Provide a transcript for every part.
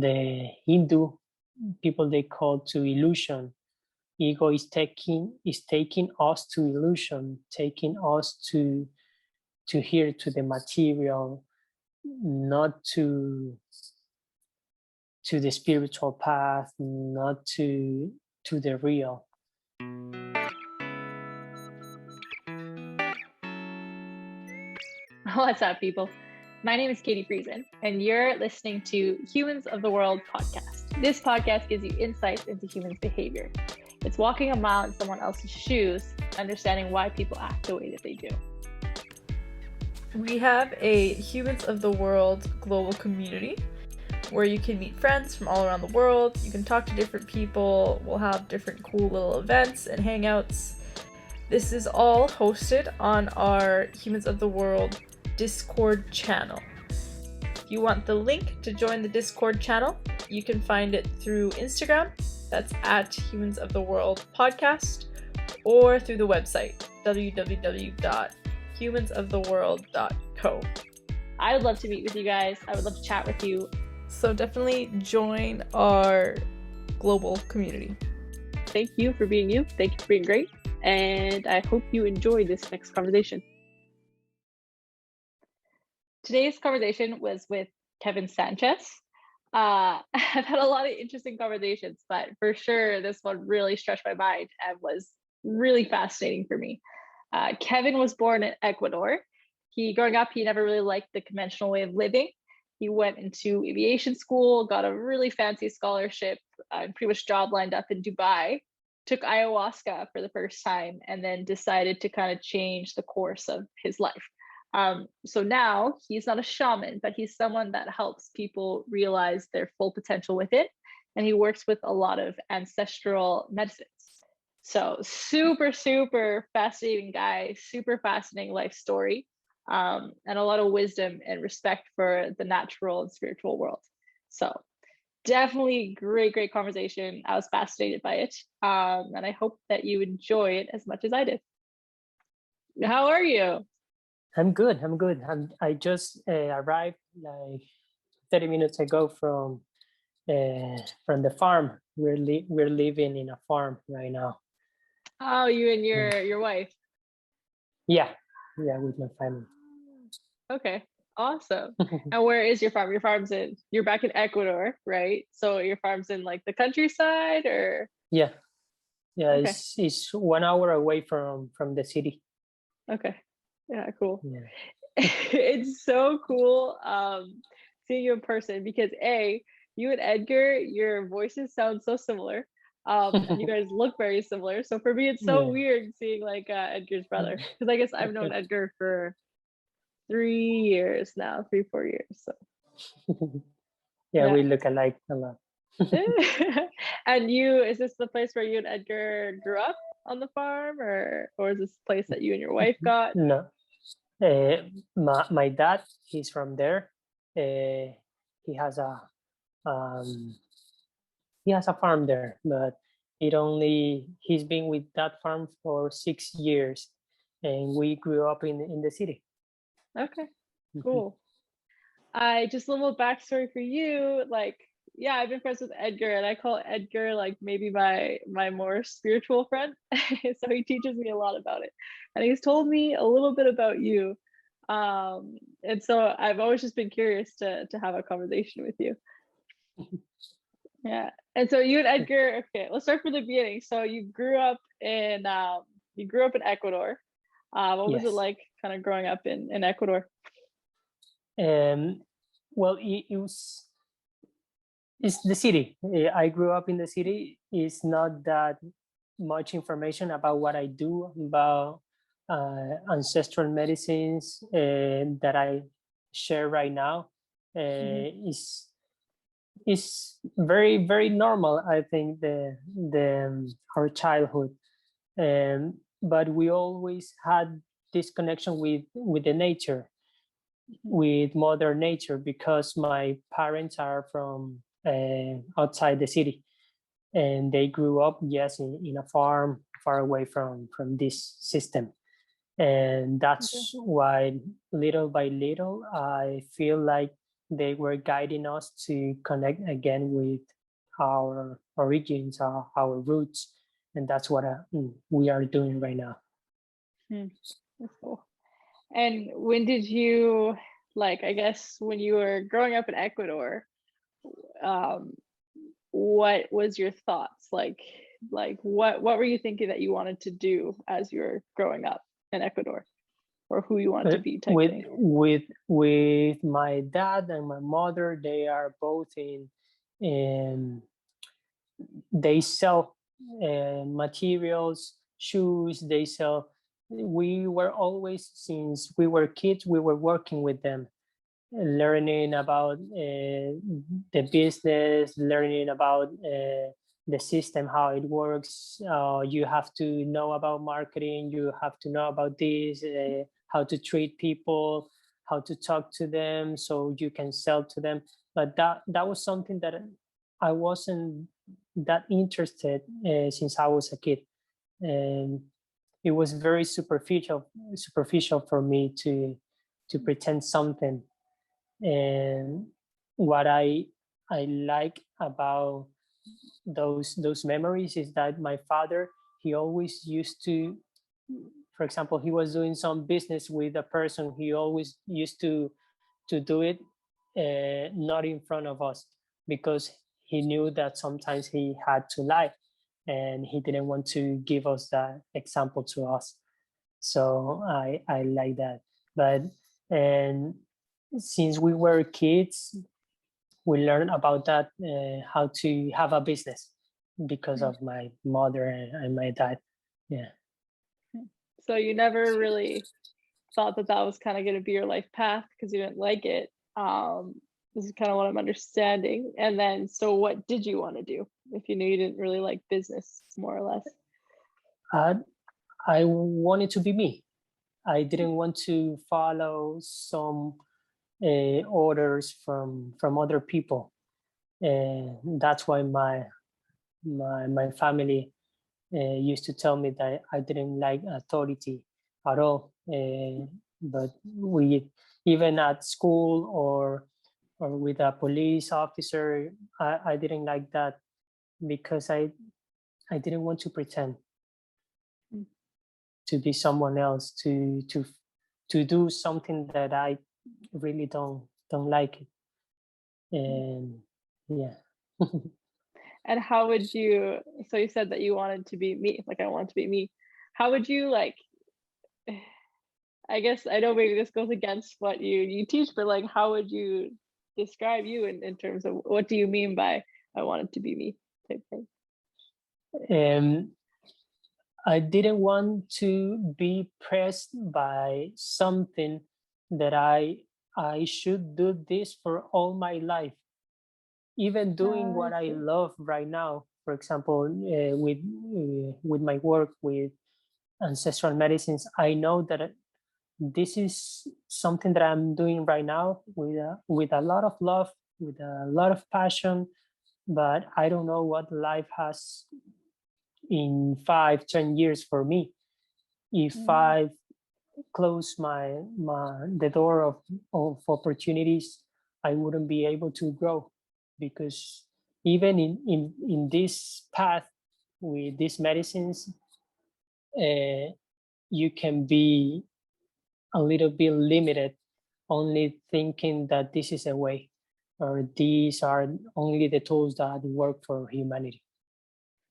the Hindu people, they call to illusion. Ego is taking us to illusion, taking us to here, to the material, not to the spiritual path, not to the real. What's up, people? My name is Katie Friesen, and you're listening to Humans of the World podcast. This podcast gives you insights into humans' behavior. It's walking a mile in someone else's shoes, understanding why people act the way that they do. We have a Humans of the World global community where you can meet friends from all around the world. You can talk to different people. We'll have different cool little events and hangouts. This is all hosted on our Humans of the World Discord channel. If you want the link to join the Discord channel, you can find it through Instagram. That's at Humans of the World podcast, or through the website www.humansoftheworld.co. I would love to meet with you guys. I would love to chat with you. So definitely join our global community. Thank you for being you. Thank you for being great. And I hope you enjoy this next conversation. Today's conversation was with Kevin Sanchez. I've had a lot of interesting conversations, but for sure, this one really stretched my mind and was really fascinating for me. Kevin was born in Ecuador. Growing up, he never really liked the conventional way of living. He went into aviation school, got a really fancy scholarship, and pretty much job lined up in Dubai, took ayahuasca for the first time, and then decided to kind of change the course of his life. So now he's not a shaman, but he's someone that helps people realize their full potential with it. And he works with a lot of ancestral medicines. So super, super fascinating guy, super fascinating life story, and a lot of wisdom and respect for the natural and spiritual world. So definitely great conversation. I was fascinated by it. And I hope that you enjoy it as much as I did. How are you? I'm good. I just arrived like 30 minutes ago from the farm. We're living in a farm right now. Oh, you and your wife? Yeah, with my family. Okay, awesome. And where is your farm? Your farm's you're back in Ecuador, right? So your farm's in like the countryside, or? Yeah, Okay. It's 1 hour away from the city. Okay. Yeah, cool. Yeah. It's so cool seeing you in person because you and Edgar, your voices sound so similar. And you guys look very similar. So for me, it's so weird seeing like Edgar's brother, because I guess I've known Edgar for 4 years. So yeah, we look alike a lot. And is this the place where you and Edgar grew up on the farm, or is this a place that you and your wife got? No, my dad, he's from there. He has a farm there, but he's been with that farm for 6 years, and we grew up in the city. Okay, cool. I just a little backstory for you. Like, yeah, I've been friends with Edgar, and I call Edgar like maybe my more spiritual friend. So he teaches me a lot about it, and he's told me a little bit about you. And so I've always just been curious to have a conversation with you. Yeah. And so you and Edgar, okay, let's start from the beginning. So you grew up in Ecuador. What was it like kind of growing up in Ecuador? Well, it's the city. I grew up in the city. It's not that much information about what I do, about ancestral medicines that I share right now. Is very, very normal, I think, our childhood, but we always had this connection with the nature, with Mother Nature, because my parents are from outside the city, and they grew up in a farm far away from this system. And that's why little by little I feel like they were guiding us to connect again with our origins, our roots, and that's what we are doing right now. That's cool. And when did you, like, I guess when you were growing up in Ecuador, what was your thoughts? Like what were you thinking that you wanted to do as you were growing up in Ecuador, or who you wanted to be type thing? With my dad and my mother, they are both in they sell materials, shoes, they sell. We were always, since we were kids, we were working with them, learning about the business, learning about the system, how it works. You have to know about marketing, you have to know about this, how to treat people, how to talk to them so you can sell to them. But that was something that I wasn't that interested since I was a kid. And it was very superficial for me to pretend something. And what I like about those memories is that my father, he always used to, for example, he was doing some business with a person, he always used to do it not in front of us, because he knew that sometimes he had to lie and he didn't want to give us that example to us. So I like that. But and since we were kids, we learned about that, how to have a business, because of my mother and my dad. Yeah. So you never really thought that was kind of going to be your life path because you didn't like it. This is kind of what I'm understanding. And then, so what did you want to do if you knew you didn't really like business, more or less? I wanted to be me. I didn't want to follow some orders from other people. And that's why my family used to tell me that I didn't like authority at all. But we, even at school or with a police officer, I didn't like that, because I didn't want to pretend to be someone else, to do something that I really don't like it. And yeah. And how would you, so you said that you wanted to be me, like I want to be me. How would you, like, I guess I know maybe this goes against what you teach, but like, how would you describe you in terms of what do you mean by I wanted to be me type thing? I didn't want to be pressed by something that I should do this for all my life. Even doing what I love right now, for example, with my work with ancestral medicines, I know that this is something that I'm doing right now with a lot of love, with a lot of passion, but I don't know what life has in 5-10 years for me. If I close the door of opportunities, I wouldn't be able to grow, because even in this path with these medicines, you can be a little bit limited, only thinking that this is a way, or these are only the tools that work for humanity.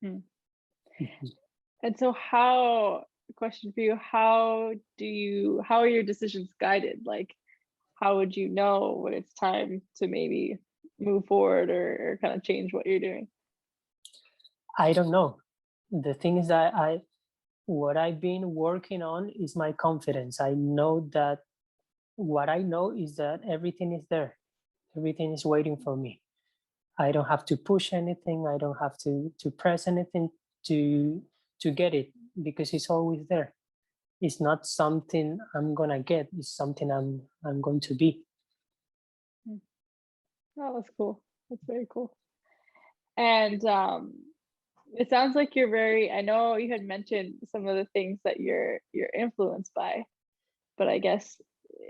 And so question for you, how are your decisions guided? Like, how would you know when it's time to maybe move forward or kind of change what you're doing? I don't know. The thing is that what I've been working on is my confidence. I know that what I know is that everything is there. Everything is waiting for me. I don't have to push anything. I don't have to press anything to get it, because it's always there. It's not something I'm gonna get. It's something I'm going to be. Oh, that's cool. That's very cool. And it sounds like you're very, I know you had mentioned some of the things that you're influenced by, but I guess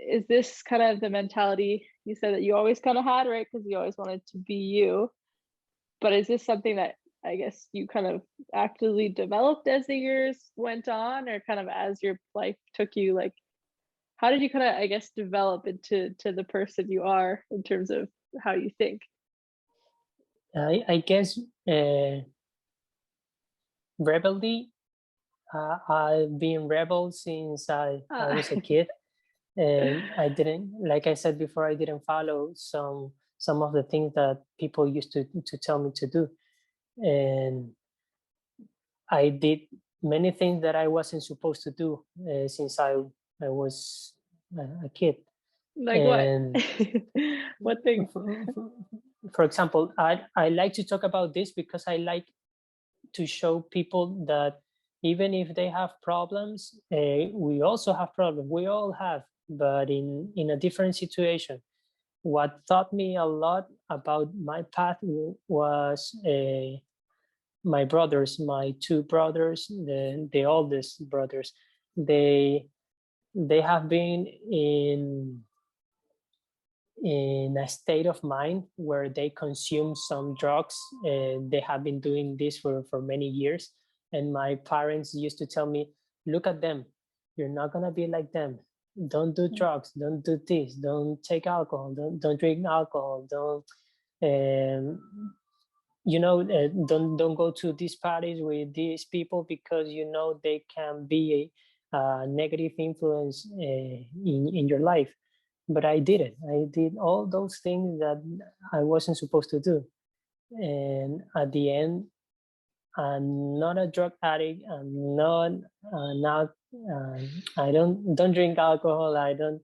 is this kind of the mentality you said that you always kind of had, right? Because you always wanted to be you. But is this something that I guess you kind of actively developed as the years went on, or kind of as your life took you? Like, how did you kind of, I guess, develop into the person you are in terms of how you think? I guess rebelly. I've been rebel since I was a kid, and I didn't, like I said before, I didn't follow some of the things that people used to tell me to do, and I did many things that I wasn't supposed to do since I was a kid. Like And what thing? for example, I like to talk about this because I like to show people that even if they have problems, we also have problems. We all have, but in a different situation. What taught me a lot about my path was my brothers, my two brothers, the oldest brothers. They they have been in a state of mind where they consume some drugs. They have been doing this for many years. And my parents used to tell me, look at them. You're not going to be like them. Don't do drugs. Don't do this. Don't take alcohol. Don't drink alcohol. Don't, don't go to these parties with these people because, they can be a negative influence in your life. But I did it. I did all those things that I wasn't supposed to do. And at the end, I'm not a drug addict. I'm not. I don't drink alcohol. I don't.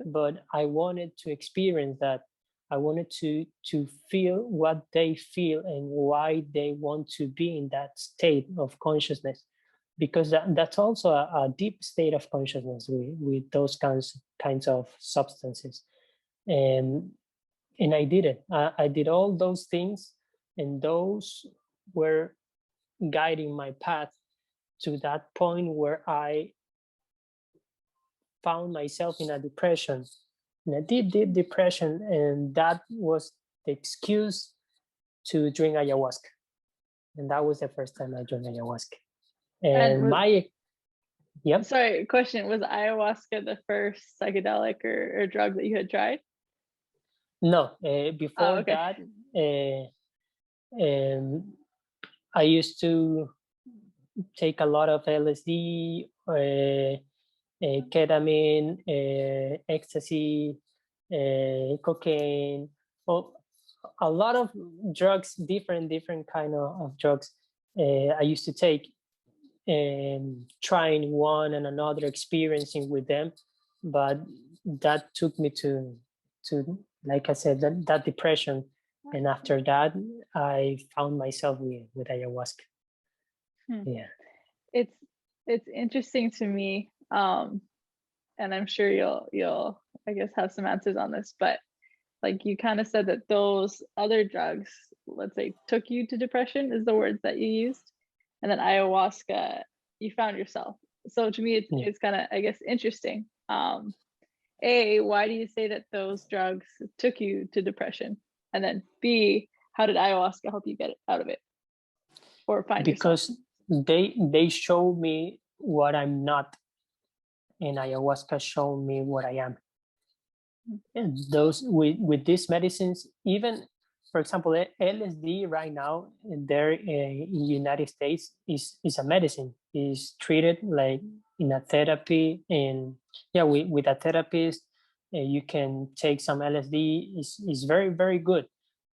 But I wanted to experience that. I wanted to feel what they feel and why they want to be in that state of consciousness, because that's also a deep state of consciousness with those kinds of substances. And I did it. I did all those things, and those were guiding my path to that point where I found myself in a depression, in a deep depression, and that was the excuse to drink ayahuasca. And that was the first time I drank ayahuasca. And yep. Sorry, question, was ayahuasca the first psychedelic or drug that you had tried? No, before that, I used to take a lot of LSD, ketamine, ecstasy, cocaine, a lot of drugs, different kind of drugs I used to take, and trying one and another, experiencing with them. But that took me to like I said, that depression. And after that, I found myself with ayahuasca. Yeah. It's interesting to me. And I'm sure you'll I guess have some answers on this, but like you kind of said that those other drugs, let's say, took you to depression is the words that you used, and then ayahuasca, you found yourself. So to me, it's kind of, I guess, interesting. A, why do you say that those drugs took you to depression? And then B, how did ayahuasca help you get out of it or find because yourself? They show me what I'm not, and ayahuasca showed me what I am. And those with these medicines, even for example, LSD right now there in United States is a medicine, is treated like in a therapy. And with a therapist, you can take some LSD. Is very, very good,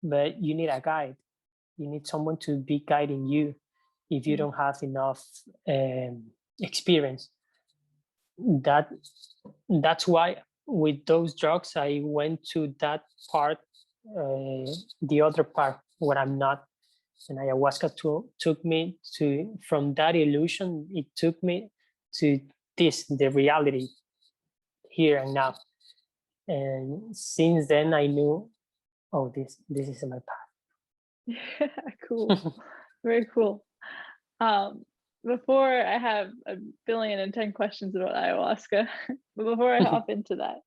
but you need a guide. You need someone to be guiding you if you don't have enough experience. That's why with those drugs I went to that part, the other part where I'm not. And ayahuasca took me to, from that illusion, it took me to the reality here and now. And since then I knew, oh, this is my path. Cool. Very cool. Before, I have 1,010,000,000 questions about ayahuasca, but before I hop into that,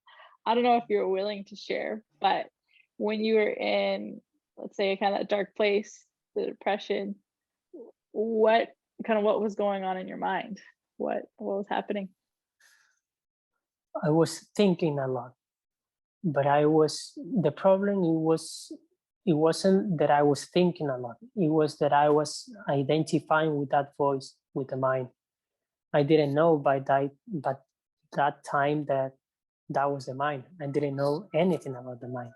I don't know if you're willing to share, but when you were in, let's say, a kind of dark place, the depression, what was going on in your mind? What was happening? I was thinking a lot, but the problem it wasn't that I was thinking a lot. It was that I was identifying with that voice, with the mind. I didn't know but that time that was the mind. I didn't know anything about the mind.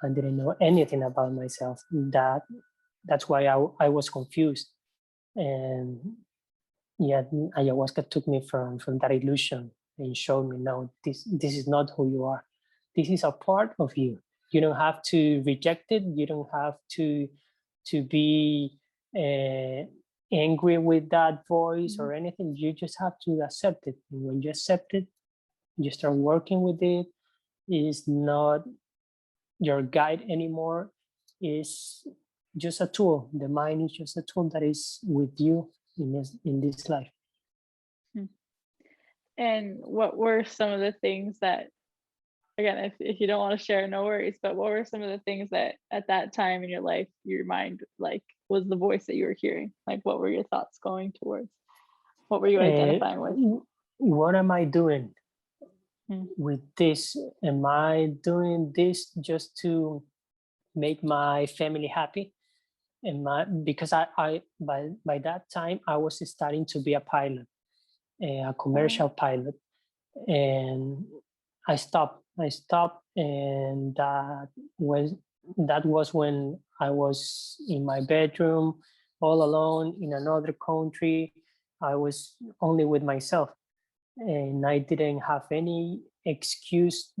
I didn't know anything about myself. That's why I was confused. And yeah, ayahuasca took me from that illusion and showed me, no, this is not who you are. This is a part of you. You don't have to reject it. You don't have to be angry with that voice or anything. You just have to accept it. And when you accept it, you start working with it. It's not your guide anymore. It's just a tool. The mind is just a tool that is with you in this life. And what were some of the things that, again, if you don't want to share, no worries, but what were some of the things that at that time in your life, your mind, like, was the voice that you were hearing? Like, what were your thoughts going towards? What were you identifying with? What am I doing with this? Am I doing this just to make my family happy? Because I by that time I was starting to be a pilot, a commercial pilot, and I stopped, and that was when I was in my bedroom all alone in another country. I was only with myself, and I didn't have any excuse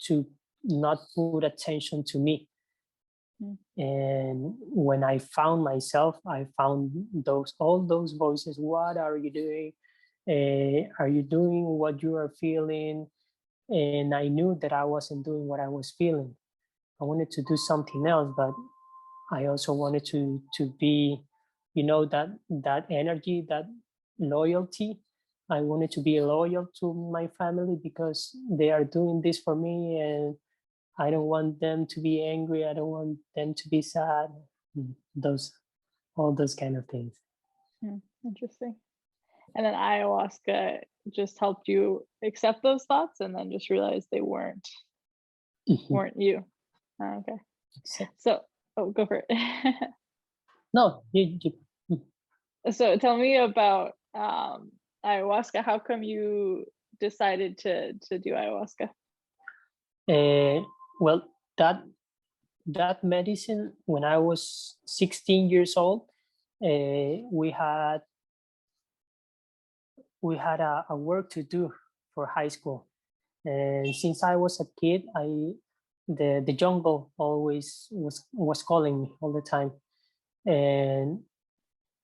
to not put attention to me. And when I found myself, I found all those voices. What are you doing? Are you doing what you are feeling? And I knew that I wasn't doing what I was feeling. I wanted to do something else, but I also wanted to be, that energy, that loyalty. I wanted to be loyal to my family because they are doing this for me, and I don't want them to be angry. I don't want them to be sad. All those kind of things. Interesting. And then ayahuasca just helped you accept those thoughts and then just realize they weren't you. Oh, okay. So, go for it. No, So tell me about ayahuasca. How come you decided to do ayahuasca? Well, that medicine, when I was 16 years old, we had a work to do for high school. And since I was a kid, the jungle always was calling me all the time. And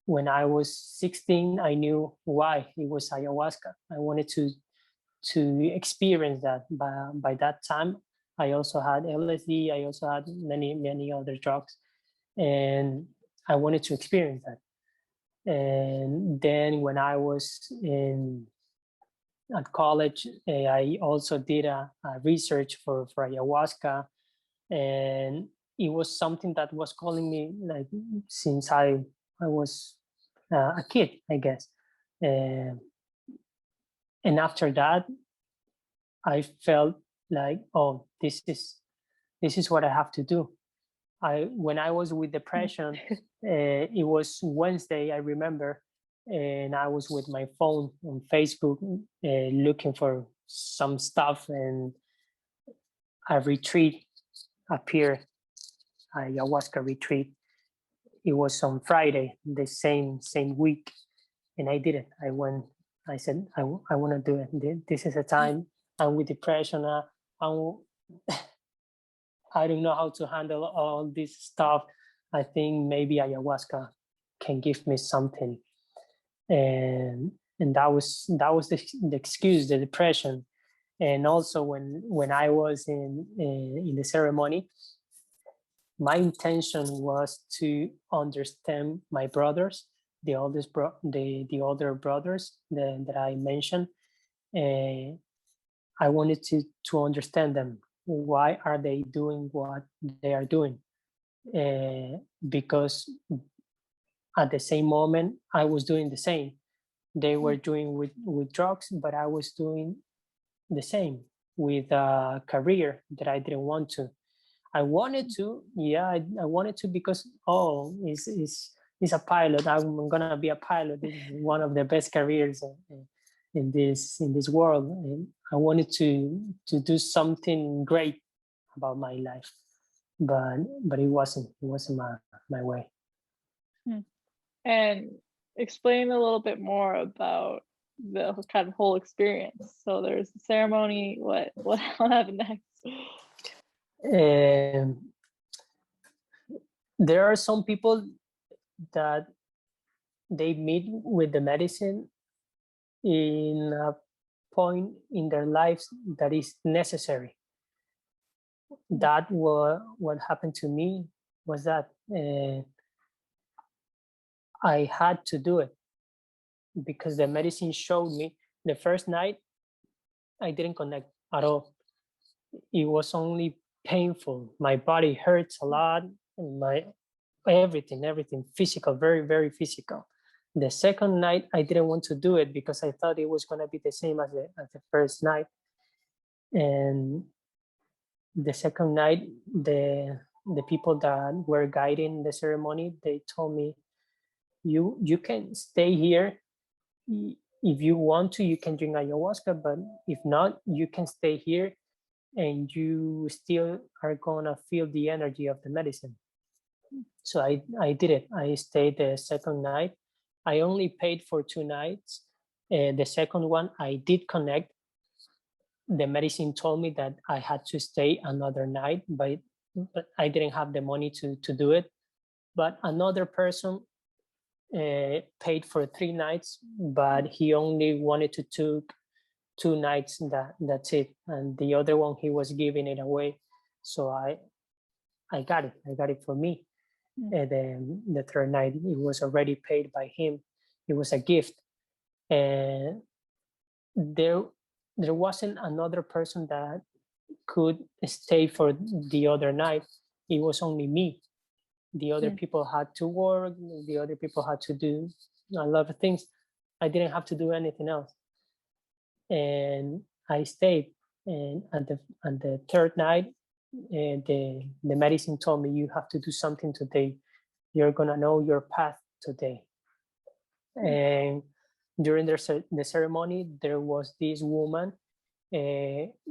when I was 16, I knew why it was ayahuasca. I wanted to experience that. By that time, I also had LSD. I also had many other drugs, and I wanted to experience that. And then when I was at college, I also did a research for ayahuasca, and it was something that was calling me, like, since I was a kid, I guess. And after that, I felt like, oh, this is what I have to do. When I was with depression, it was Wednesday, I remember, and I was with my phone on Facebook looking for some stuff, and a retreat appeared, a ayahuasca retreat. It was on Friday, the same week, and I did it. I went. I said, I want to do it. This is a time. I'm with depression. I don't know how to handle all this stuff. I think maybe ayahuasca can give me something. And that was the excuse, the depression. And also when I was in the ceremony, my intention was to understand my brothers, the older brothers that I mentioned, I wanted to understand them. Why are they doing what they are doing? Because at the same moment, I was doing the same. They were doing with drugs, but I was doing the same with a career that I didn't want to. I wanted to, yeah, I wanted to because, oh, it's a pilot. I'm gonna be a pilot. This is one of the best careers in this world. And I wanted to do something great about my life, but it wasn't my way. And explain a little bit more about the kind of whole experience. So there's the ceremony. What happened next? There are some people that they meet with the medicine in a point in their lives that is necessary. That what happened to me was that I had to do it because the medicine showed me. The first night I didn't connect at all. It was only painful. My body hurts a lot. My everything physical, very, very physical. The second night I didn't want to do it because I thought it was going to be the same as the first night. And the second night, the people that were guiding the ceremony, they told me, you can stay here. If you want to, you can drink ayahuasca, but if not, you can stay here and you still are gonna feel the energy of the medicine. So I did it. I stayed the second night. I only paid for 2 nights. The second one, I did connect. The medicine told me that I had to stay another night, but I didn't have the money to do it. But another person paid for 3 nights, but he only wanted to take 2 nights. That's it. And the other one, he was giving it away. So I got it. I got it for me. And then the third night, it was already paid by him. It was a gift. And there wasn't another person that could stay for the other night. It was only me. The other people had to work. The other people had to do a lot of things. I didn't have to do anything else. And I stayed. And at the third night, the medicine told me, you have to do something today. You're gonna know your path today. And during the ceremony, there was this woman.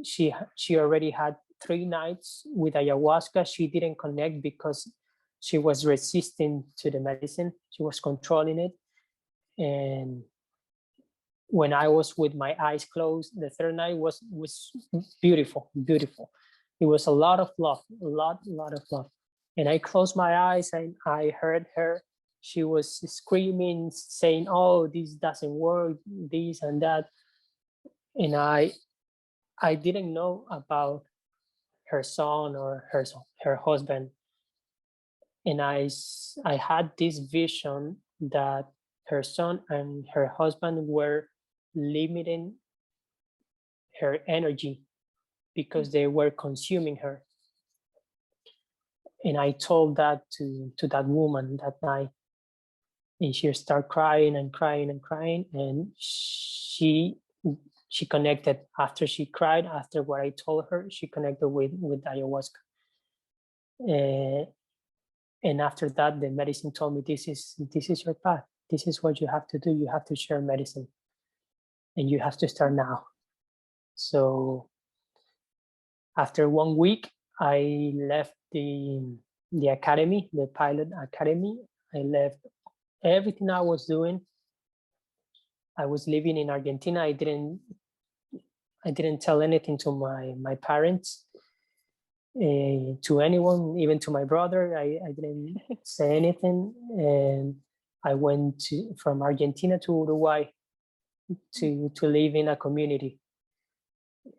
She already had 3 nights with ayahuasca. She didn't connect because she was resisting to the medicine. She was controlling it. And when I was with my eyes closed, the third night was beautiful, beautiful. It was a lot of love, a lot of love. And I closed my eyes and I heard her. She was screaming, saying, "Oh, this doesn't work, this and that." And I didn't know about her son or her husband. And I had this vision that her son and her husband were limiting her energy because they were consuming her. And I told that to that woman that night. And she started crying and crying and crying. And she connected after she cried, after what I told her, she connected with ayahuasca. And after that, the medicine told me, this is your path. This is what you have to do. You have to share medicine. And you have to start now. So after 1 week, I left the academy, the pilot academy. I left everything I was doing. I was living in Argentina. I didn't tell anything to my parents, to anyone, even to my brother. I didn't say anything. And I went from Argentina to Uruguay to live in a community.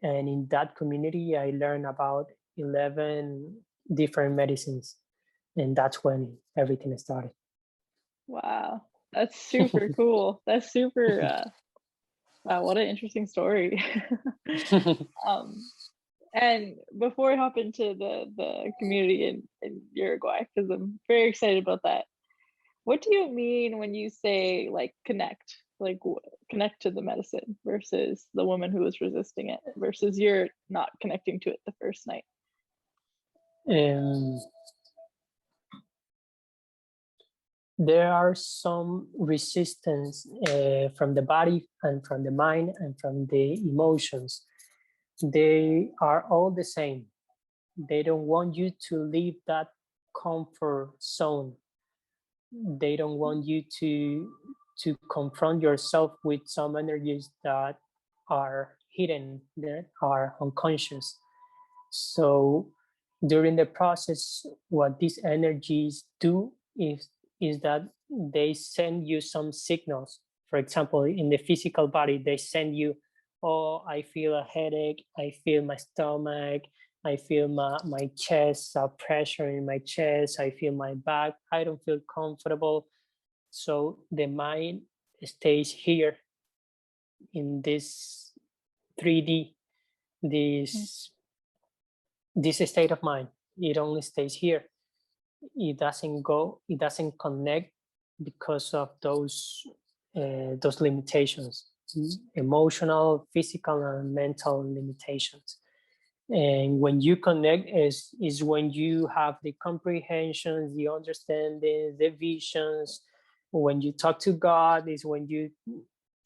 And in that community, I learned about 11 different medicines. And that's when everything started. Wow, that's super cool. That's super Wow, what an interesting story. And before I hop into the community in Uruguay, because I'm very excited about that, what do you mean when you say like connect? Like connect to the medicine versus the woman who was resisting it versus you're not connecting to it the first night? um, there are some resistance from the body and from the mind and from the emotions. They are all the same. They don't want you to leave that comfort zone. They don't want you to confront yourself with some energies that are hidden, that are unconscious. So during the process, what these energies do is that they send you some signals. For example, in the physical body, they send you, oh, I feel a headache, I feel my stomach, I feel my chest, pressure in my chest, I feel my back, I don't feel comfortable. So the mind stays here in this 3D, this this state of mind. It only stays here. It doesn't go, it doesn't connect because of those limitations, emotional, physical, and mental limitations. And when you connect is when you have the comprehensions, the understanding, the visions. When you talk to God is when you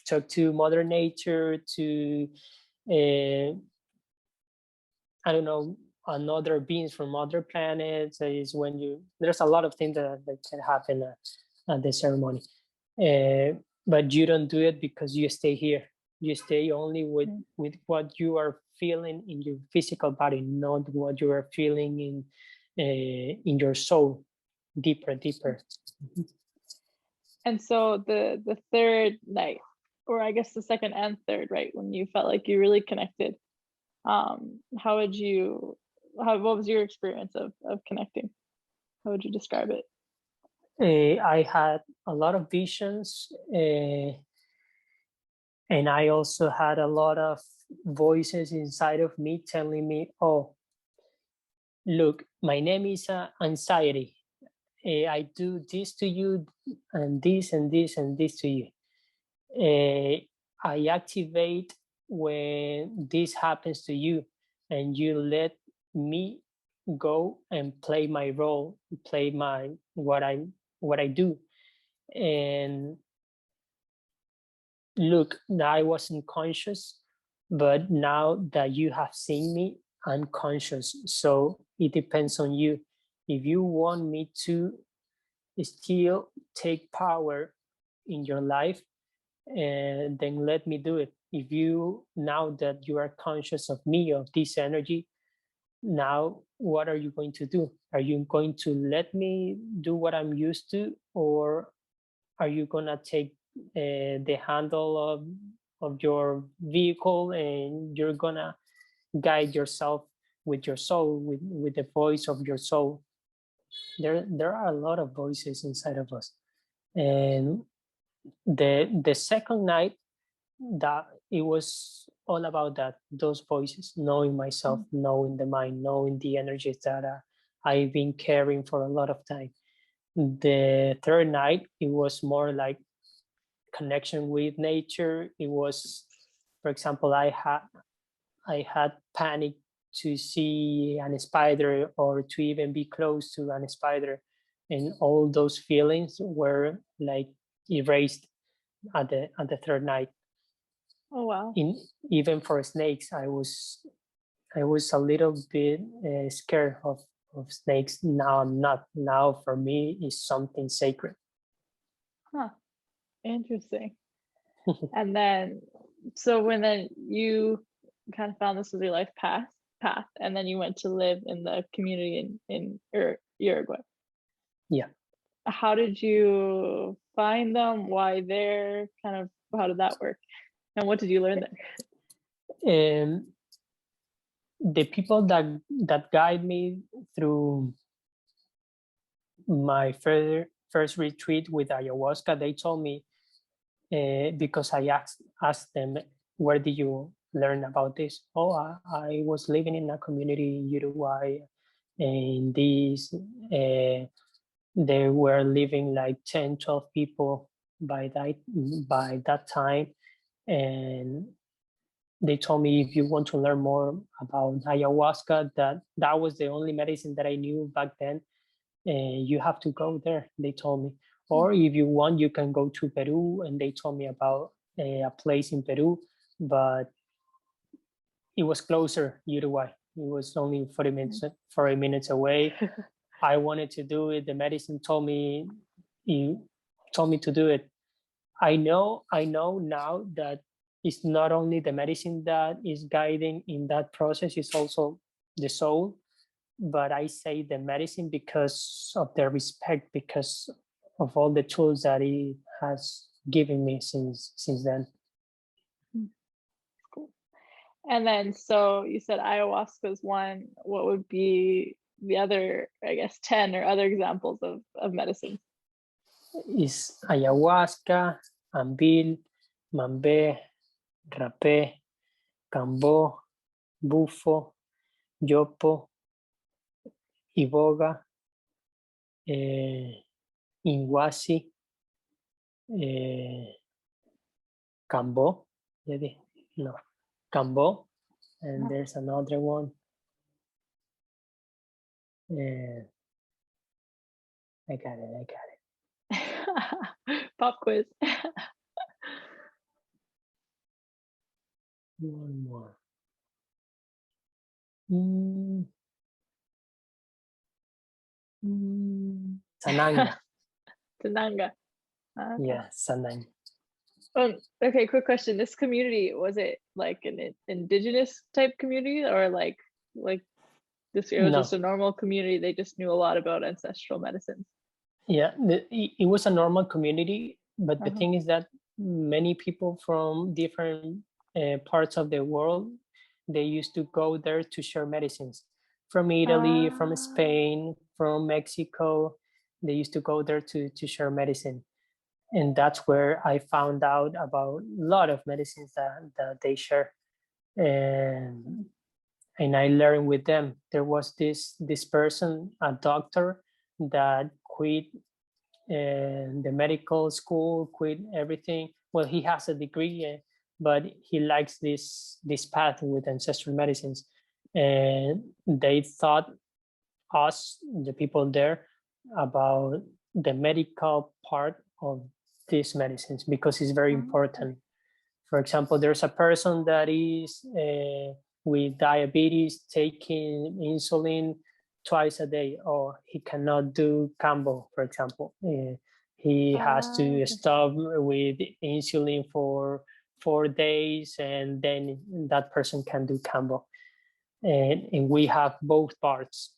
talk to Mother Nature, to I don't know, another beings from other planets. Is when you, there's a lot of things that can happen at the ceremony. But you don't do it because you stay here. You stay only with what you are feeling in your physical body, not what you are feeling in your soul, deeper. And so the third night, or I guess the second and third, right, when you felt like you really connected, how would you, what was your experience of connecting? How would you describe it? I had a lot of visions, and I also had a lot of voices inside of me telling me, oh, look, my name is anxiety. I do this to you, and this and this and this to you. I activate when this happens to you, and you let me go and play my role, play my what I do. And look, now I wasn't conscious, but now that you have seen me, I'm conscious. So it depends on you. If you want me to still take power in your life, and then let me do it. If you, now that you are conscious of me, of this energy, now what are you going to do? Are you going to let me do what I'm used to, or are you gonna take the handle of your vehicle and you're gonna guide yourself with your soul, with the voice of your soul? There are a lot of voices inside of us. And the second night, that it was all about that, those voices, knowing myself, knowing the mind, knowing the energies that I've been carrying for a lot of time. The third night, it was more like connection with nature. It was, for example, I had panic to see a spider or to even be close to a spider, and all those feelings were like erased at the third night. Oh wow. Even for snakes, I was a little bit scared of snakes. Now I'm not. Now for me is something sacred. Huh. Interesting. And then, so when then you kind of found this was your life path, and then you went to live in the community in Uruguay. Yeah. How did you find them? Why there? Kind of how did that work? And what did you learn there? And the people that guide me through my first retreat with ayahuasca, they told me, because I asked them, where did you learn about this? Oh, I was living in a community in Uruguay, and these they were living like 10, 12 people by that time. And they told me, if you want to learn more about ayahuasca, that was the only medicine that I knew back then, and you have to go there, they told me. Or if you want, you can go to Peru. And they told me about a place in Peru, but it was closer, Uruguay. It was only 40 minutes away. I wanted to do it. The medicine told me to do it. I know now that it's not only the medicine that is guiding in that process, it's also the soul. But I say the medicine because of the respect, because of all the tools that it has given me since then. Cool. And then, so you said ayahuasca is one. What would be the other, I guess, 10 or other examples of medicine? Is ayahuasca, ambil, mambé, rapé, Kambo, bufo, yopo, iboga, inguasi, Kambo, no, Kambo, and there's another one. I got it. Pop quiz. One more. Sananga. Tananga. Okay. Yeah, Sananga. Okay, quick question. This community, was it like an indigenous type community, or like this? It was No. just a normal community. They just knew a lot about ancestral medicines. Yeah, it was a normal community, but the thing is that many people from different parts of the world, they used to go there to share medicines. From Italy, from Spain, from Mexico, they used to go there to share medicine. And that's where I found out about a lot of medicines that they share. And I learned with them. There was this person, a doctor, that quit the medical school, quit everything. Well, he has a degree, but he likes this path with ancestral medicines. And they taught us, the people there, about the medical part of these medicines, because it's very important. For example, there's a person that is with diabetes taking insulin twice a day, or he cannot do Kambo, for example. He has to stop with insulin for 4 days, and then that person can do Kambo. And we have both parts.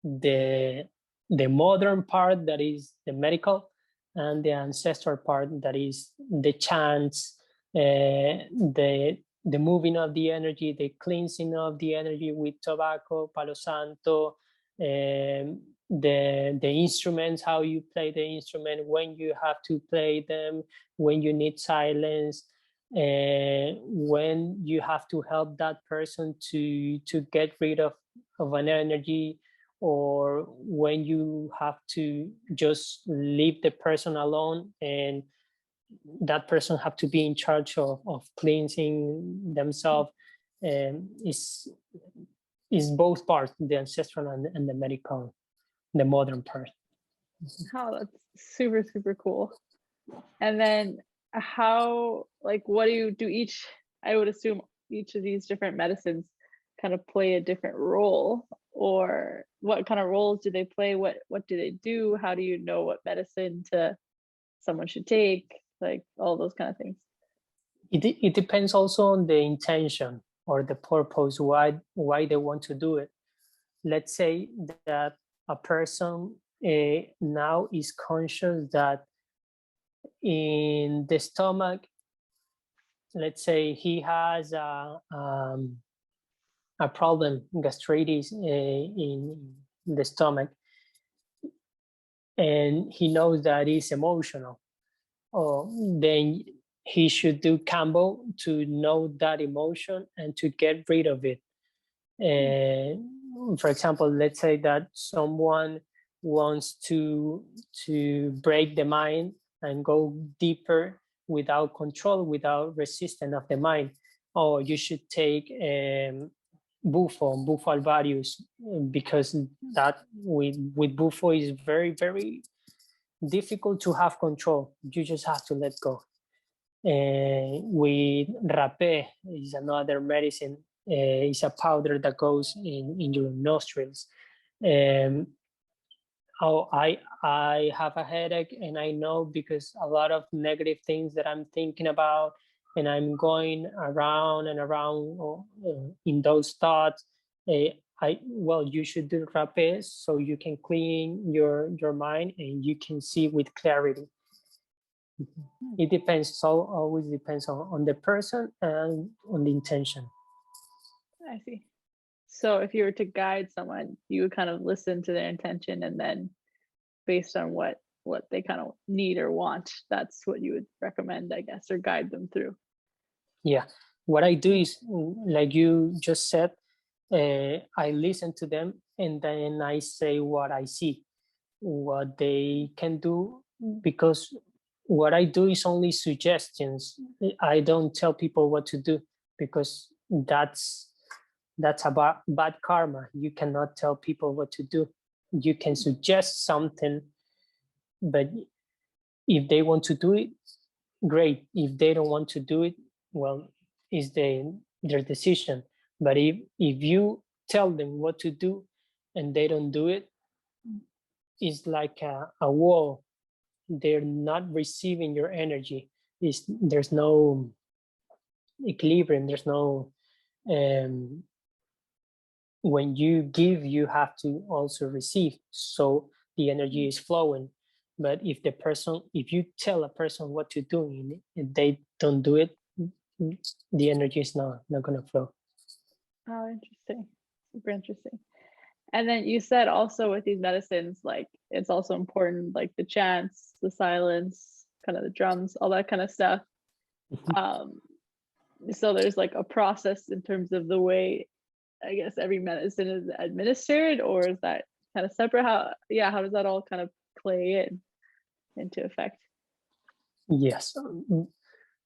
The modern part, that is the medical, and the ancestral part, that is the chants, the moving of the energy, the cleansing of the energy with tobacco, palo santo, the instruments, how you play the instrument, when you have to play them, when you need silence, when you have to help that person to get rid of an energy, or when you have to just leave the person alone, and that person have to be in charge of cleansing themselves. Is both parts, the ancestral and the medical, the modern part. Oh, that's super, super cool. And then how, like, what do you do each, I would assume each of these different medicines kind of play a different role, or what kind of roles do they play? What do they do? How do you know what medicine someone should take? Like all those kind of things. It depends also on the intention or the purpose, why they want to do it. Let's say that a person now is conscious that in the stomach, let's say he has a problem, gastritis in the stomach, and he knows that it's emotional. then he should do Kambo to know that emotion and to get rid of it. For example, let's say that someone wants to break the mind and go deeper without control, without resistance of the mind. Oh, you should take Bufo Alvarius, because that with Bufo is very, very difficult to have control. You just have to let go. With Rapé is another medicine. It's a powder that goes in your nostrils. Oh, I have a headache, and I know because a lot of negative things that I'm thinking about, and I'm going around and around in those thoughts. You should do rapé so you can clean your mind and you can see with clarity. It depends. So always depends on the person and on the intention. I see. So if you were to guide someone, you would kind of listen to their intention, and then based on what they kind of need or want, that's what you would recommend, I guess, or guide them through. Yeah. What I do is, like you just said, I listen to them and then I say what I see, what they can do, because what I do is only suggestions. I don't tell people what to do, because that's about bad karma. You cannot tell people what to do. You can suggest something, but if they want to do it, great. If they don't want to do it, well, it's their decision. But if you tell them what to do and they don't do it, it's like a wall. They're not receiving your energy. There's no equilibrium. There's no when you give, you have to also receive. So the energy is flowing. But if you tell a person what to do and they don't do it, the energy is not going to flow. Oh, interesting. Super interesting. And then you said also with these medicines, like it's also important, like the chants, the silence, kind of the drums, all that kind of stuff. So there's like a process in terms of the way, I guess, every medicine is administered, or is that kind of separate? How does that all kind of play into effect? Yes,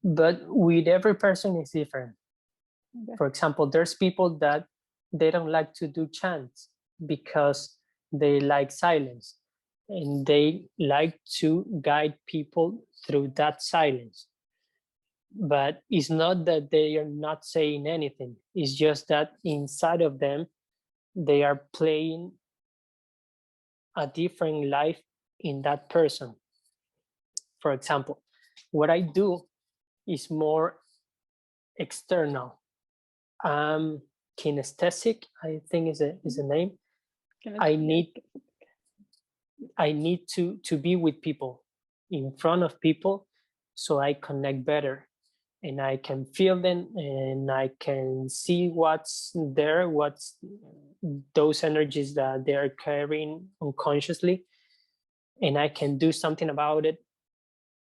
but with every person is different. Okay. For example, there's people that they don't like to do chants because they like silence, and they like to guide people through that silence. But it's not that they are not saying anything. It's just that inside of them, they are playing a different life in that person. For example, what I do is more external. Kinesthetic, I think is a name. I need to be with people, in front of people, so I connect better, and I can feel them, and I can see what's there, what's those energies that they're carrying unconsciously, and I can do something about it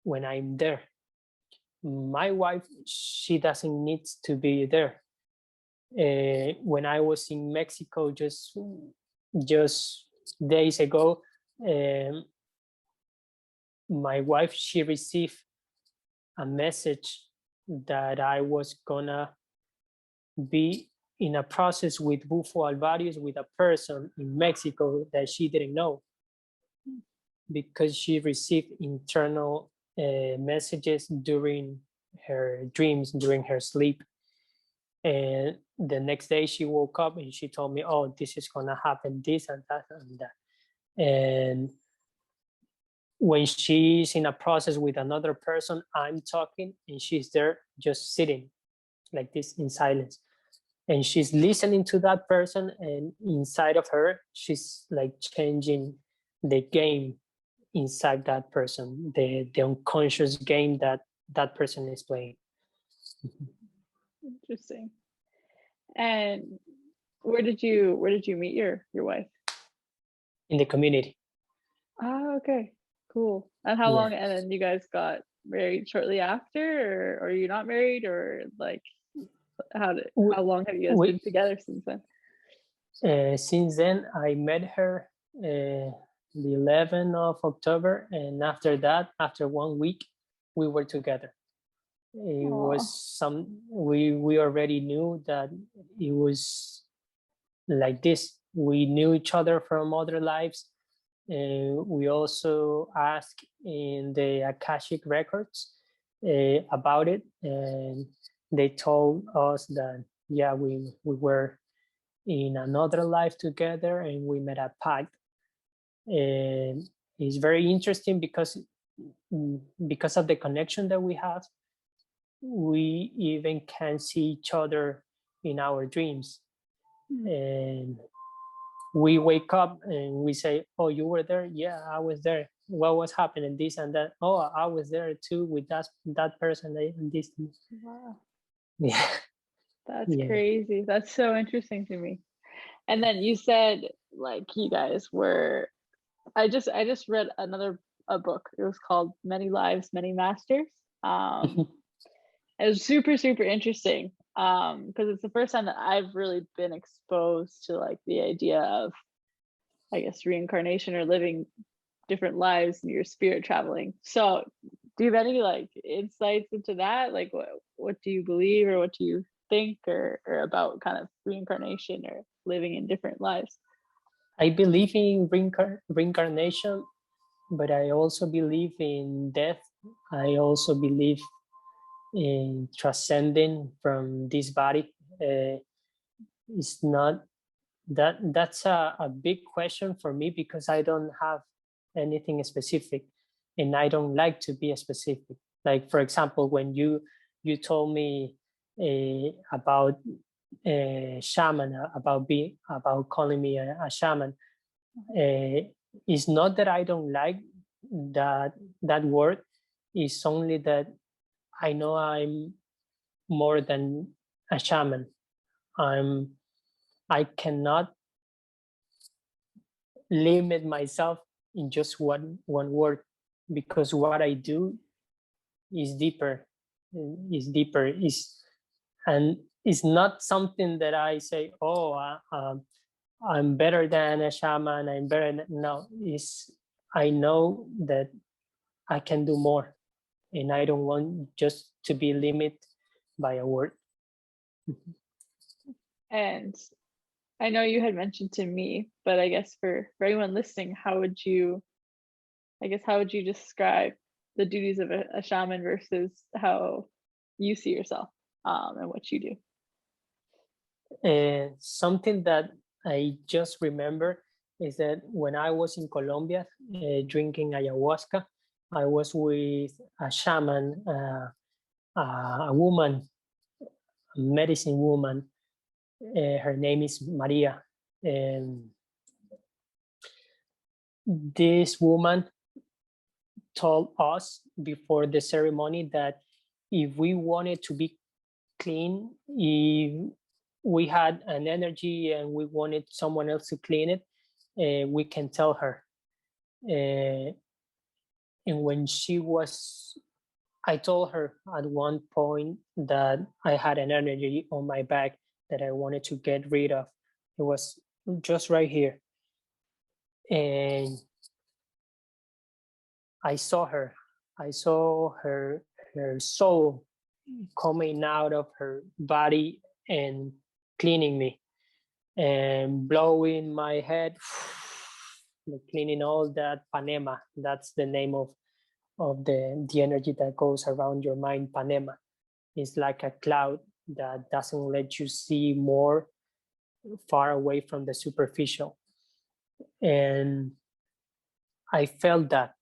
when I'm there. My wife, she doesn't need to be there. When I was in Mexico just days ago, my wife, she received a message that I was gonna be in a process with Bufo Alvarius with a person in Mexico that she didn't know, because she received internal messages during her dreams, during her sleep. And the next day she woke up and she told me, oh, this is gonna happen, this and that and that. And when she's in a process with another person, I'm talking and she's there just sitting like this in silence. And she's listening to that person, and inside of her, she's like changing the game inside that person, the unconscious game that person is playing. Interesting. And where did you meet your wife? In the community. Oh, okay, cool. And how long? And then you guys got married shortly after, or you're not married, or like how long have you guys been together since then? Since then, I met her the 11th of October, and after that, after 1 week, we were together. It was we already knew that it was like this. We knew each other from other lives. We also asked in the Akashic records about it, and they told us that yeah, we were in another life together, and we made a pact. And it's very interesting because of the connection that we have. We even can see each other in our dreams, and we wake up and we say, oh, you were there? Yeah, I was there. What was happening? This and that. Oh, I was there too with that person and this. Wow. Yeah. That's crazy. That's so interesting to me. And then you said like you guys were, I just read a book. It was called Many Lives, Many Masters. It was super, super interesting because it's the first time that I've really been exposed to like the idea of, I guess, reincarnation or living different lives and your spirit traveling. So do you have any like insights into that? Like what do you believe, or what do you think, or about kind of reincarnation or living in different lives? I believe in reincarnation, but I also believe in death. I also believe in transcending from this body. It's not that's a big question for me because I don't have anything specific, and I don't like to be specific. Like for example, when you told me about shaman, about calling me a shaman, it's not that I don't like that word. It's only that I know I'm more than a shaman. I cannot limit myself in just one word, because what I do is deeper, and it's not something that I say, oh, I'm better than a shaman. I'm better than, no, I know that I can do more, and I don't want just to be limited by a word. And I know you had mentioned to me, but I guess for anyone listening, how would you describe the duties of a shaman versus how you see yourself and what you do? Something that I just remember is that when I was in Colombia drinking ayahuasca, I was with a shaman, a woman, a medicine woman. Her name is Maria. And this woman told us before the ceremony that if we wanted to be clean, if we had an energy and we wanted someone else to clean it, we can tell her. And when I told her at one point that I had an energy on my back that I wanted to get rid of. It was just right here. And I saw her. I saw her soul coming out of her body and cleaning me and blowing my head, cleaning all that panema. That's the name of the energy that goes around your mind. Panema is like a cloud that doesn't let you see more, far away from the superficial. And I felt that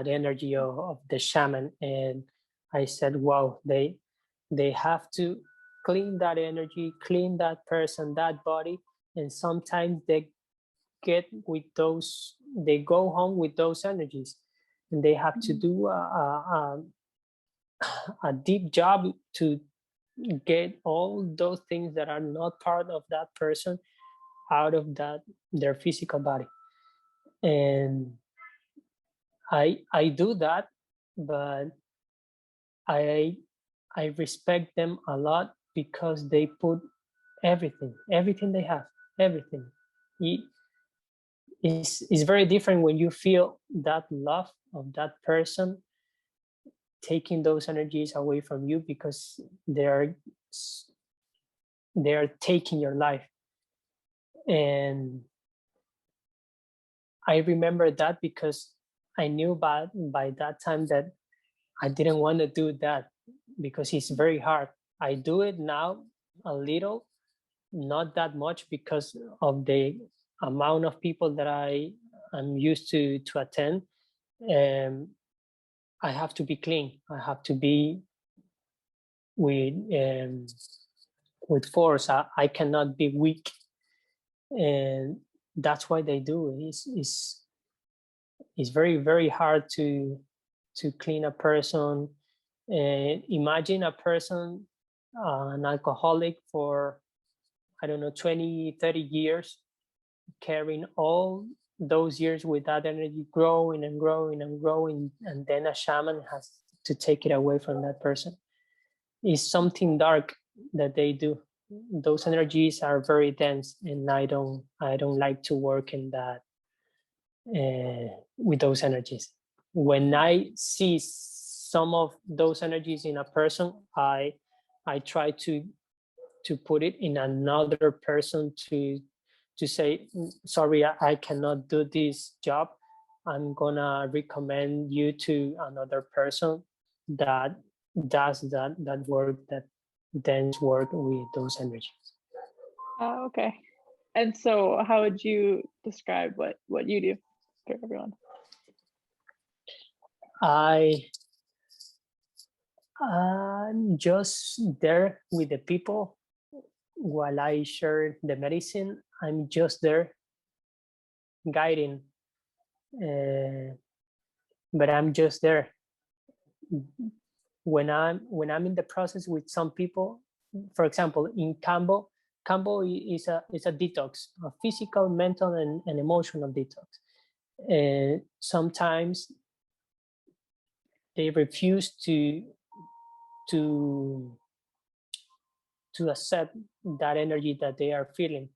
energy of the shaman, and I said, wow, they have to clean that energy, clean that person, that body. And sometimes they go home with those energies, and they have to do a deep job to get all those things that are not part of that person out of their physical body. And I do that but I respect them a lot because they put everything they have, everything. It's very different when you feel that love of that person taking those energies away from you because they are taking your life. And I remember that because I knew by that time that I didn't want to do that because it's very hard. I do it now a little, not that much because of the amount of people that am used to attend. I have to be clean. I have to be with force. I cannot be weak, and that's why they do it. It's very, very hard to clean a person. Imagine a person, an alcoholic for, I don't know, 20, 30 years, carrying all those years with that energy growing and growing and growing, and then a shaman has to take it away from that person. It's something dark that they do. Those energies are very dense, and I don't like to work in that with those energies. When I see some of those energies in a person, I try to put it in another person to say, sorry, I cannot do this job. I'm gonna recommend you to another person that does that work, that dense work with those energies. Okay. And so how would you describe what you do for everyone? I'm just there with the people while I share the medicine. I'm just there guiding, but I'm just there. When I'm in the process with some people, for example, in Kambo is a detox, a physical, mental, and emotional detox. Sometimes they refuse to accept that energy that they are feeling.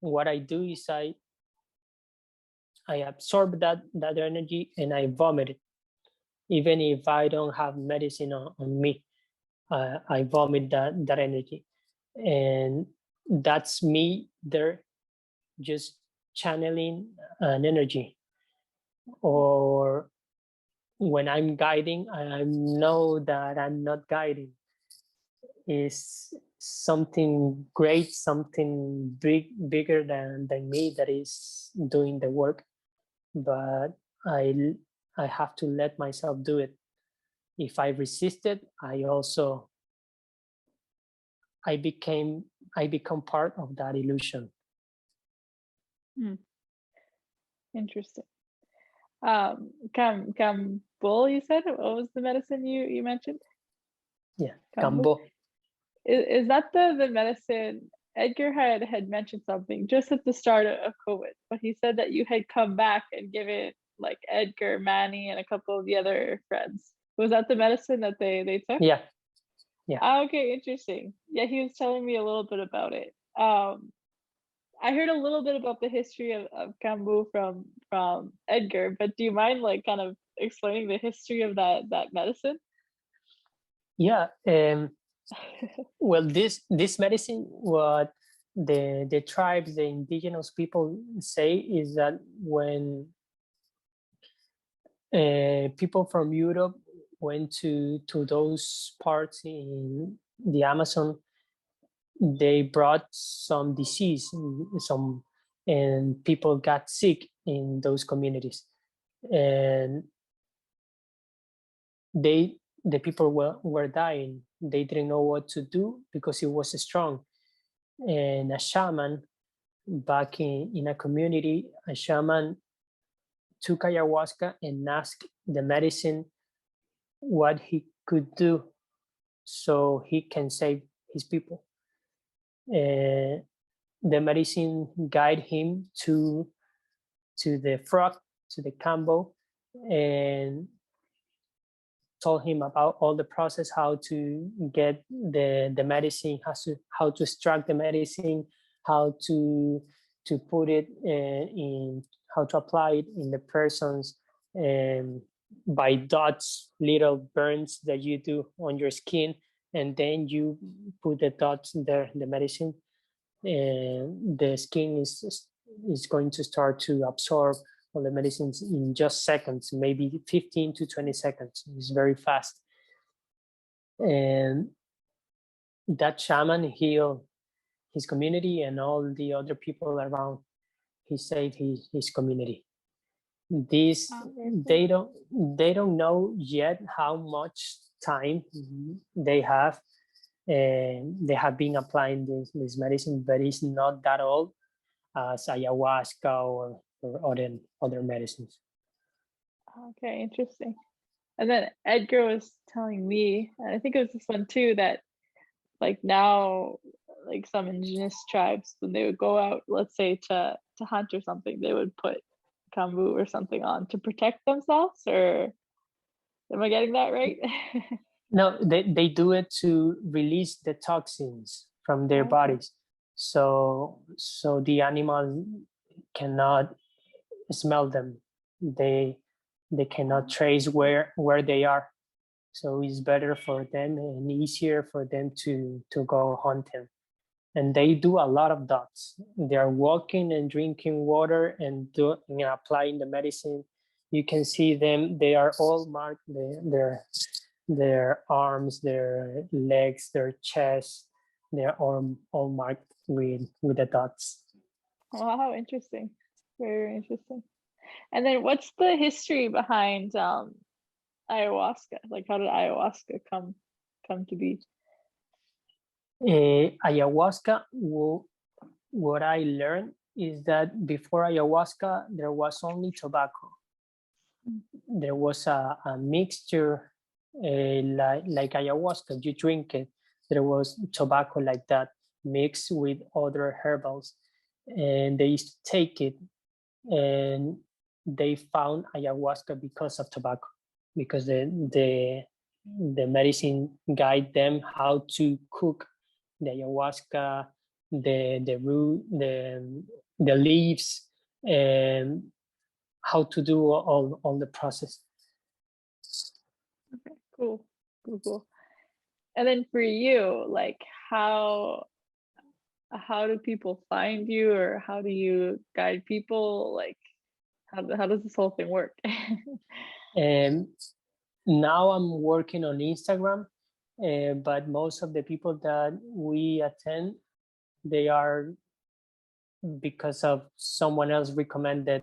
What I do is I absorb that energy and I vomit it. Even if I don't have medicine on me, I vomit that energy. And that's me there just channeling an energy. Or when I'm guiding, I know that I'm not guiding. Is something great, something bigger than me that is doing the work. But I have to let myself do it. If I resist it, I become part of that illusion. Interesting. Kambo, you said? What was the medicine you mentioned? Yeah, Kambo. Is that the medicine? Edgar had mentioned something just at the start of COVID, but he said that you had come back and given like Edgar, Manny, and a couple of the other friends. Was that the medicine that they took? Yeah. Okay, interesting. Yeah, he was telling me a little bit about it. I heard a little bit about the history of Kambo from Edgar, but do you mind like kind of explaining the history of that medicine? Yeah. Well, this medicine, what the tribes, the indigenous people say is that when people from Europe went to those parts in the Amazon, they brought some disease, and people got sick in those communities, and the people were dying. They didn't know what to do because it was strong. And a shaman back in a community, a shaman took ayahuasca and asked the medicine what he could do so he can save his people. The medicine guide him to the frog, to the Kambo, and told him about all the process, how to get the medicine, how to extract the medicine, how to put it in, how to apply it in the persons, by dots, little burns that you do on your skin, and then you put the dots there, the medicine, and the skin is going to start to absorb all the medicines in just seconds, maybe 15 to 20 seconds. It's very fast. And that shaman healed his community and all the other people around. He saved his community. This they don't know yet how much time they have. They have been applying this medicine, but it's not that old as ayahuasca or other medicines. Okay, interesting. And then Edgar was telling me, and I think it was this one too, that like now, like some indigenous tribes, when they would go out, let's say to hunt or something, they would put Kambo or something on to protect themselves. Or am I getting that right? No, they do it to release the toxins from their bodies. So the animal cannot smell them. They cannot trace where they are. So it's better for them and easier for them to go hunting. And they do a lot of dots. They are walking and drinking water and applying the medicine. You can see them. They are all marked. Their arms, their legs, their chest. They're all marked with the dots. Wow, interesting. Very interesting. And then what's the history behind ayahuasca? Like, how did ayahuasca come to be? Ayahuasca, what I learned is that before ayahuasca, there was only tobacco. There was a mixture like ayahuasca, you drink it. There was tobacco like that mixed with other herbals. And they used to take it, and they found ayahuasca because of tobacco, because the medicine guide them how to cook the ayahuasca, the root, the leaves, and how to do all the process. Okay, cool. And then for you, like how do people find you, or how do you guide people? Like how does this whole thing work? Now I'm working on Instagram, but most of the people that we attend, they are because of someone else recommended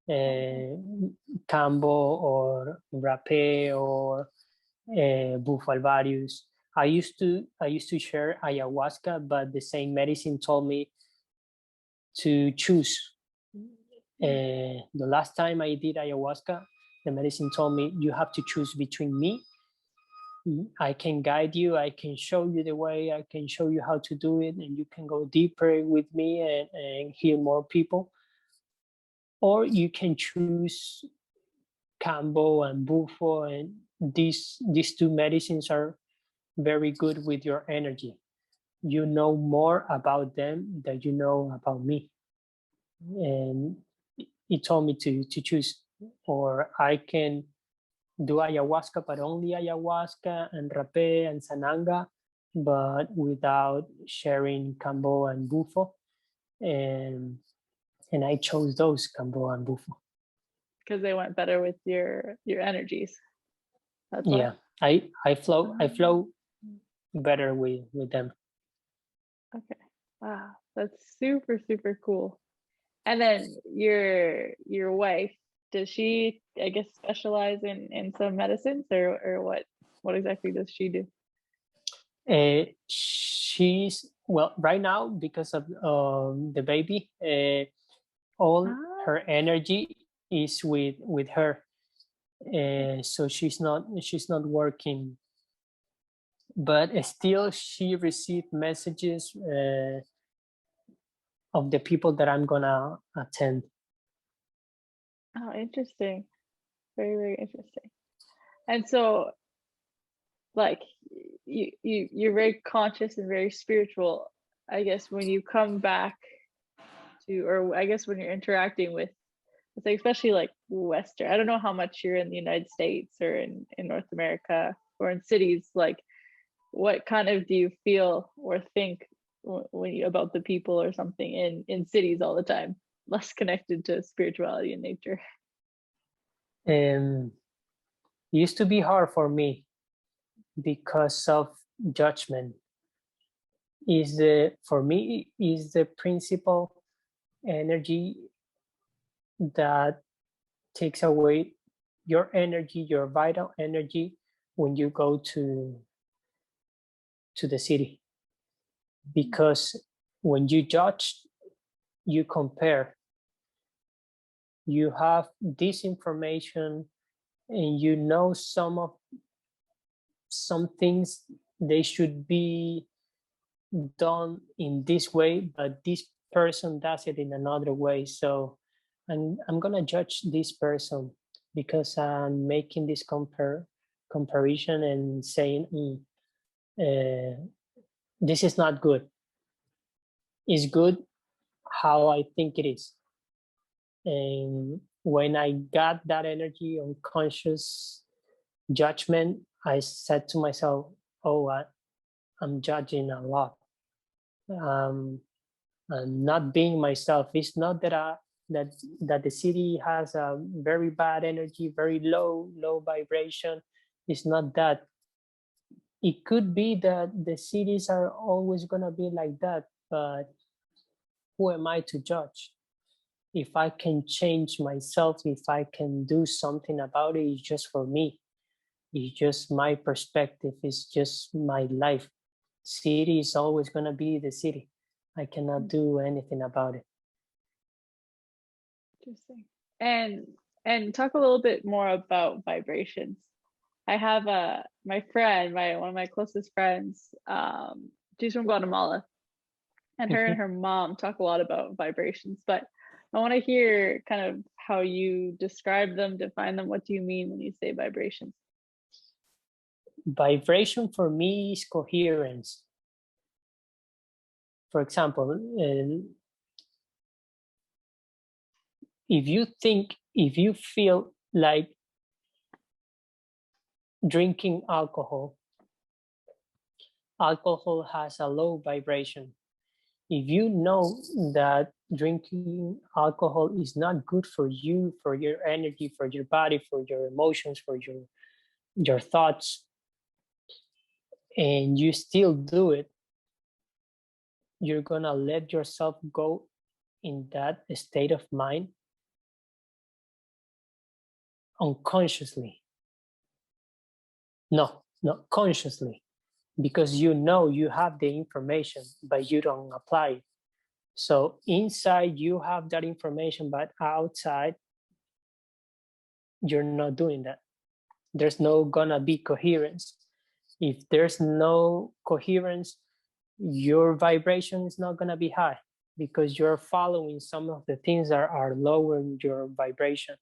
Kambo or Rapé or Bufo alvarius. I used to share ayahuasca, but the same medicine told me to choose. The last time I did ayahuasca, the medicine told me you have to choose between me. I can guide you, I can show you the way, I can show you how to do it, and you can go deeper with me and heal more people. Or you can choose Kambo and Bufo, and these two medicines are very good with your energy. You know more about them than you know about me. And it told me to choose, or I can do ayahuasca, but only ayahuasca and rapé and sananga, but without sharing Kambo and Bufo. And I chose those, Kambo and Bufo. Because they went better with your energies. That's yeah, why? I flow better with them. Okay. Wow, that's super, super cool. And then your wife, does she, I guess, specialize in some medicines, or what exactly does she do? She's, well, right now, because of the baby, all her energy is with her. So she's not working, but still she received messages of the people that I'm gonna attend. Oh, interesting. Very, very interesting. And so like you're very conscious and very spiritual. I guess when you come back to, or I guess when you're interacting with, like, especially like Western, I don't know how much you're in the United States or in North America or in cities, like what kind of do you feel or think when you about the people or something in cities all the time, less connected to spirituality and nature? And it used to be hard for me because of judgment. Is the for me is the principal energy that takes away your energy, your vital energy, when you go to the city. Because when you judge, you compare. You have this information and you know some things, they should be done in this way, but this person does it in another way. So I'm gonna judge this person because I'm making this comparison and saying, this is not good. It's good how I think it is. And when I got that energy, unconscious judgment, I said to myself, oh, I'm judging a lot. And not being myself. It's not that that the city has a very bad energy, very low vibration. It's not that. It could be that the cities are always gonna be like that, but who am I to judge? If I can change myself, if I can do something about it, it's just for me. It's just my perspective. It's just my life. City is always gonna be the city. I cannot do anything about it. Interesting. And talk a little bit more about vibrations. I have my friend, one of my closest friends, she's from Guatemala, and her and her mom talk a lot about vibrations, but I want to hear kind of how you describe them, define them. What do you mean when you say vibrations? Vibration for me is coherence. For example, if you feel like drinking alcohol has a low vibration. If you know that drinking alcohol is not good for you, for your energy, for your body, for your emotions, for your thoughts, and you still do it, you're gonna let yourself go in that state of mind unconsciously. No, not consciously, because you know you have the information, but you don't apply it. So inside you have that information, but outside you're not doing that. There's no gonna be coherence. If there's no coherence, your vibration is not gonna be high because you're following some of the things that are lowering your vibration.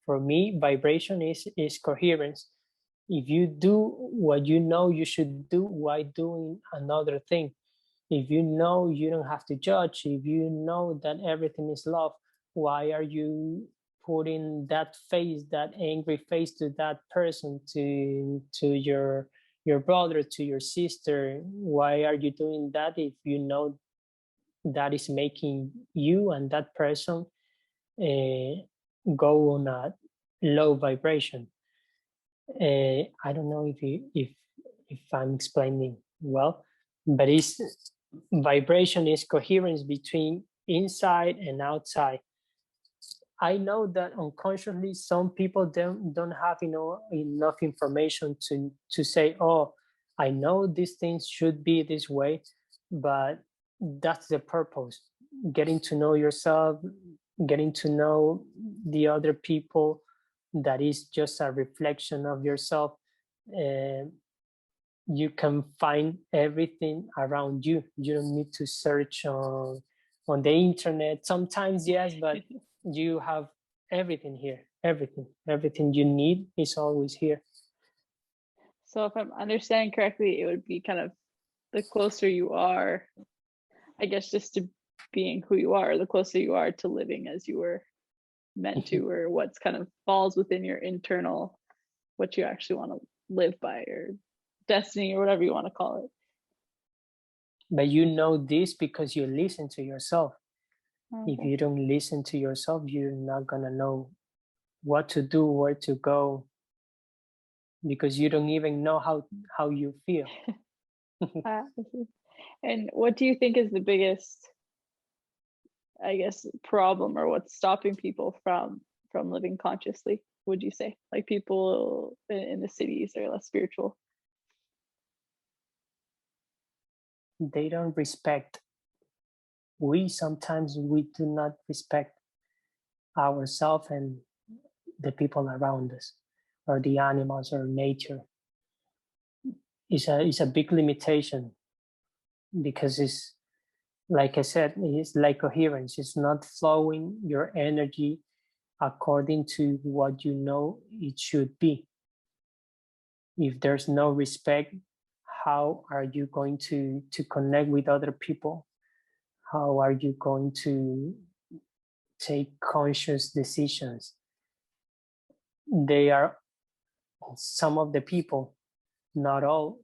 For me, vibration is coherence. If you do what you know you should do, why doing another thing? If you know you don't have to judge, if you know that everything is love, why are you putting that face, that angry face to that person, to your brother, to your sister? Why are you doing that if you know that is making you and that person go on a low vibration? I don't know if I'm explaining well, but it's vibration is coherence between inside and outside. I know that unconsciously some people don't have enough information to say, oh, I know these things should be this way, but that's the purpose. Getting to know yourself, getting to know the other people, that is just a reflection of yourself. You can find everything around you. You don't need to search on the internet. Sometimes yes, but you have everything here. Everything you need is always here. So if I'm understanding correctly, it would be kind of the closer you are, I guess, just to being who you are, the closer you are to living as you were meant to, or what's kind of falls within your internal, what you actually want to live by, or destiny, or whatever you want to call it. But you know this because you listen to yourself. Okay. If you don't listen to yourself, you're not gonna know what to do, where to go, because you don't even know how you feel. And what do you think is the biggest, I guess, problem, or what's stopping people from living consciously, would you say? Like people in the cities are less spiritual. They don't respect. Sometimes we do not respect ourselves and the people around us, or the animals, or nature. It's a big limitation, because it's, like I said, it's like coherence. It's not flowing your energy according to what you know it should be. If there's no respect, how are you going to connect with other people? How are you going to take conscious decisions? They are, some of the people, not all,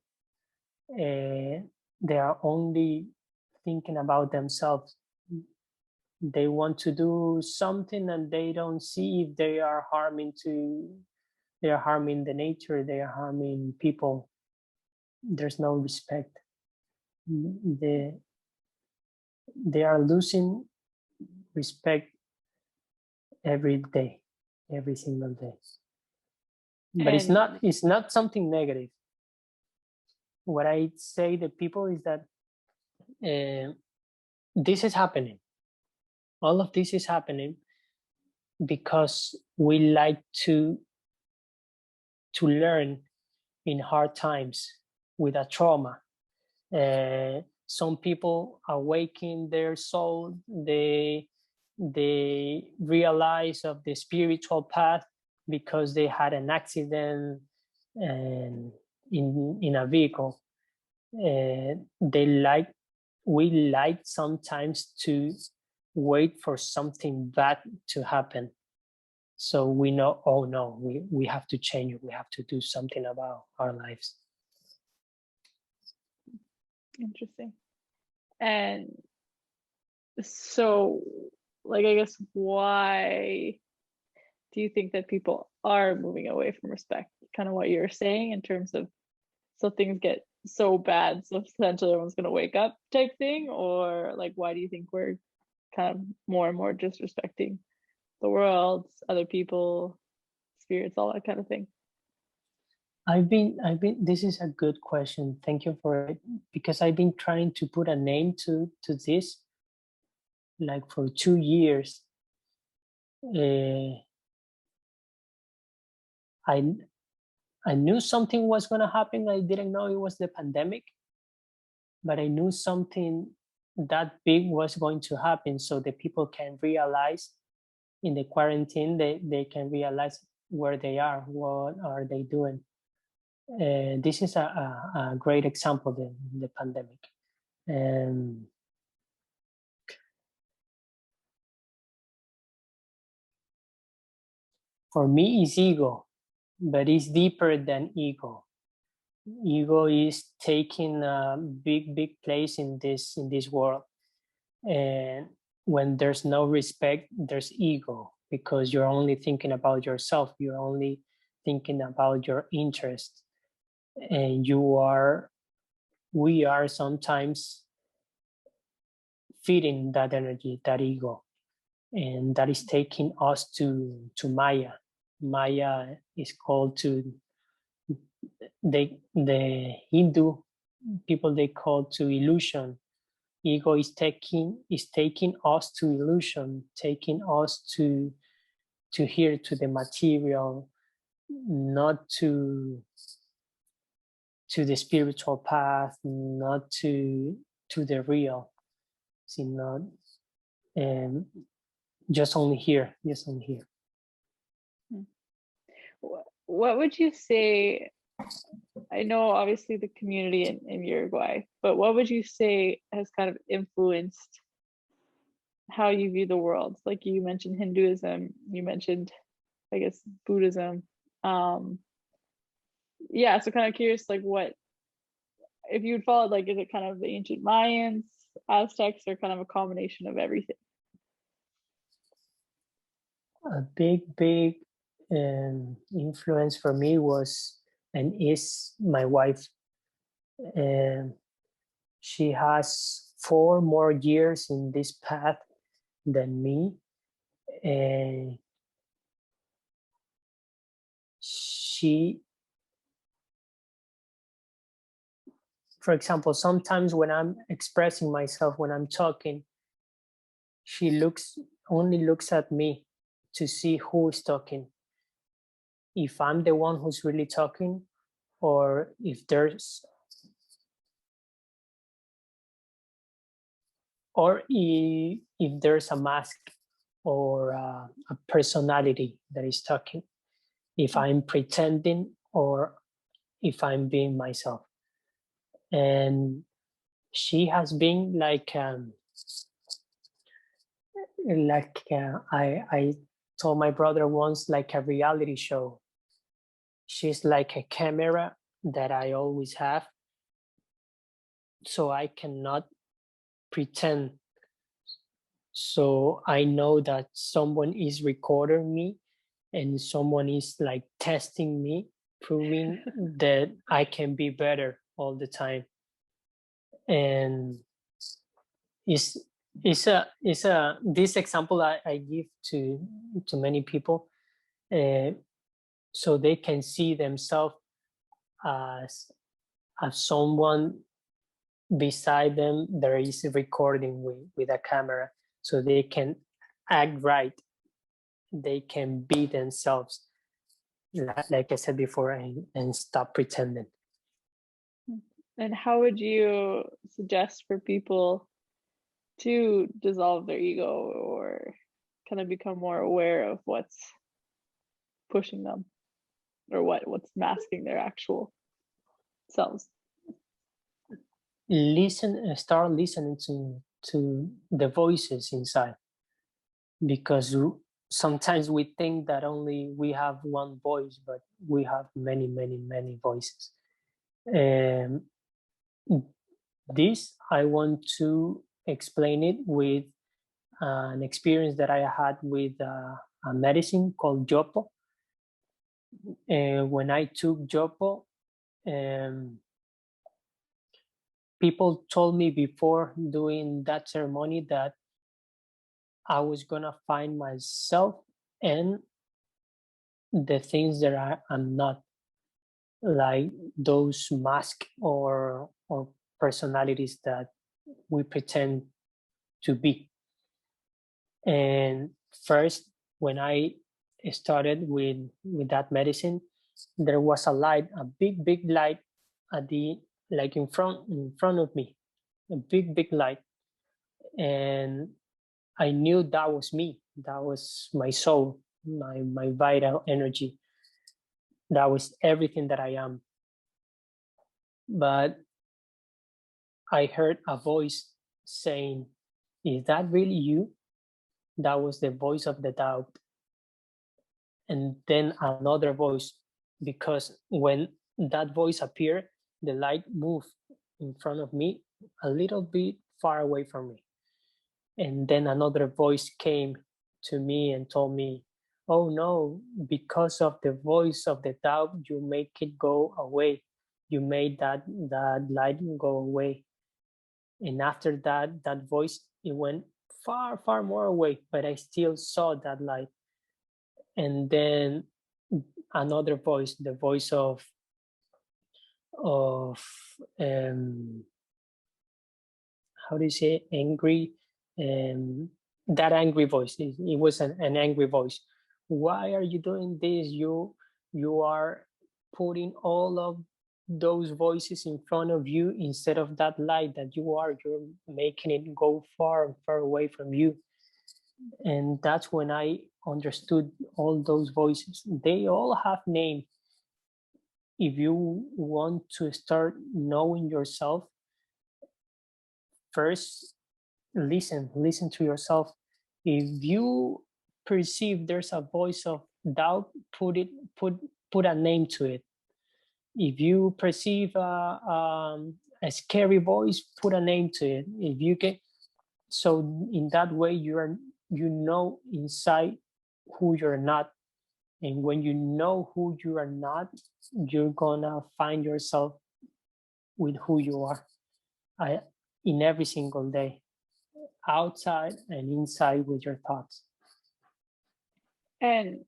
they are only thinking about themselves. They want to do something and they don't see if they are harming the nature, they are harming people. There's no respect. They are losing respect every day, every single day. But it's not something negative. What I say to people is that this is happening. All of this is happening because we like to learn in hard times with a trauma. Some people awaken their soul. They realize of the spiritual path because they had an accident in a vehicle. We like sometimes to wait for something bad to happen, so we know, oh no, we have to change it, we have to do something about our lives. Interesting. And so, like, I guess, why do you think that people are moving away from respect? Kind of what you're saying in terms of, so things get so bad, so potentially everyone's going to wake up type thing? Or like, why do you think we're kind of more and more disrespecting the world, other people, spirits, all that kind of thing? This is a good question. Thank you for it, because I've been trying to put a name to this, like for 2 years. I knew something was going to happen. I didn't know it was the pandemic, but I knew something that big was going to happen, so the people can realize in the quarantine, they can realize where they are, what are they doing. This is a great example, the pandemic. For me, it's ego, but it's deeper than ego. Ego is taking a big place in this world, and when there's no respect, there's ego, because you're only thinking about yourself. You're only thinking about your interest, and we are sometimes feeding that energy, that ego, and that is taking us to Maya. Maya is called to the Hindu people, they call to illusion. Ego is taking us to illusion, taking us to here, to the material, not to the spiritual path, not to the real. See, not just only here. What would you say, I know obviously the community in Uruguay, but what would you say has kind of influenced how you view the world? Like you mentioned Hinduism, you mentioned, I guess, Buddhism. Yeah, so kind of curious, like what, if you'd follow, like, is it kind of the ancient Mayans, Aztecs, or kind of a combination of everything? A big influence for me was and is my wife. And she has 4 more years in this path than me. And she, for example, sometimes when I'm expressing myself, when I'm talking, she only looks at me to see who is talking. If I'm the one who's really talking, or if there's, or if there's a mask or a personality that is talking, if I'm pretending or if I'm being myself. And she has been like I told my brother once, like a reality show. She's like a camera that I always have, so I cannot pretend. So I know that someone is recording me and someone is like testing me, proving that I can be better all the time. And it's this example I give to many people, so they can see themselves as someone beside them there is recording with a camera, so they can act right, they can be themselves, like I said before, and stop pretending. And how would you suggest for people to dissolve their ego or kind of become more aware of what's pushing them, or what's masking their actual selves? Start listening to the voices inside, because sometimes we think that only we have one voice, but we have many voices. And this, I want to explain it with an experience that I had with a medicine called Yopo. When I took Yopo, people told me before doing that ceremony that I was gonna find myself and the things that I'm not, like those masks or personalities that we pretend to be. And first, when I started with that medicine, there was a light, a big light at the, like in front of me, a big light. And I knew that was me, that was my soul, my vital energy, that was everything that I am. But I heard a voice saying, "Is that really you?" That was the voice of the doubt. And then another voice, because when that voice appeared, the light moved in front of me a little bit far away from me. And then another voice came to me and told me, "Oh no, because of the voice of the doubt, you make it go away. You made that light go away." And after that, that voice, it went far more away, but I still saw that light. And then another voice, the voice of how do you say, angry, that angry voice, it was an angry voice. "Why are you doing this? You are putting all of those voices in front of you instead of that light that you're making it go far away from you." And that's when I understood all those voices. They all have name. if you want to start knowing yourself, first listen to yourself. If you perceive there's a voice of doubt, put a name to it. If you perceive a scary voice, put a name to it. If you can, so in that way you know inside who you're not. And when you know who you are not, you're gonna find yourself with who you are, in every single day, outside and inside with your thoughts. And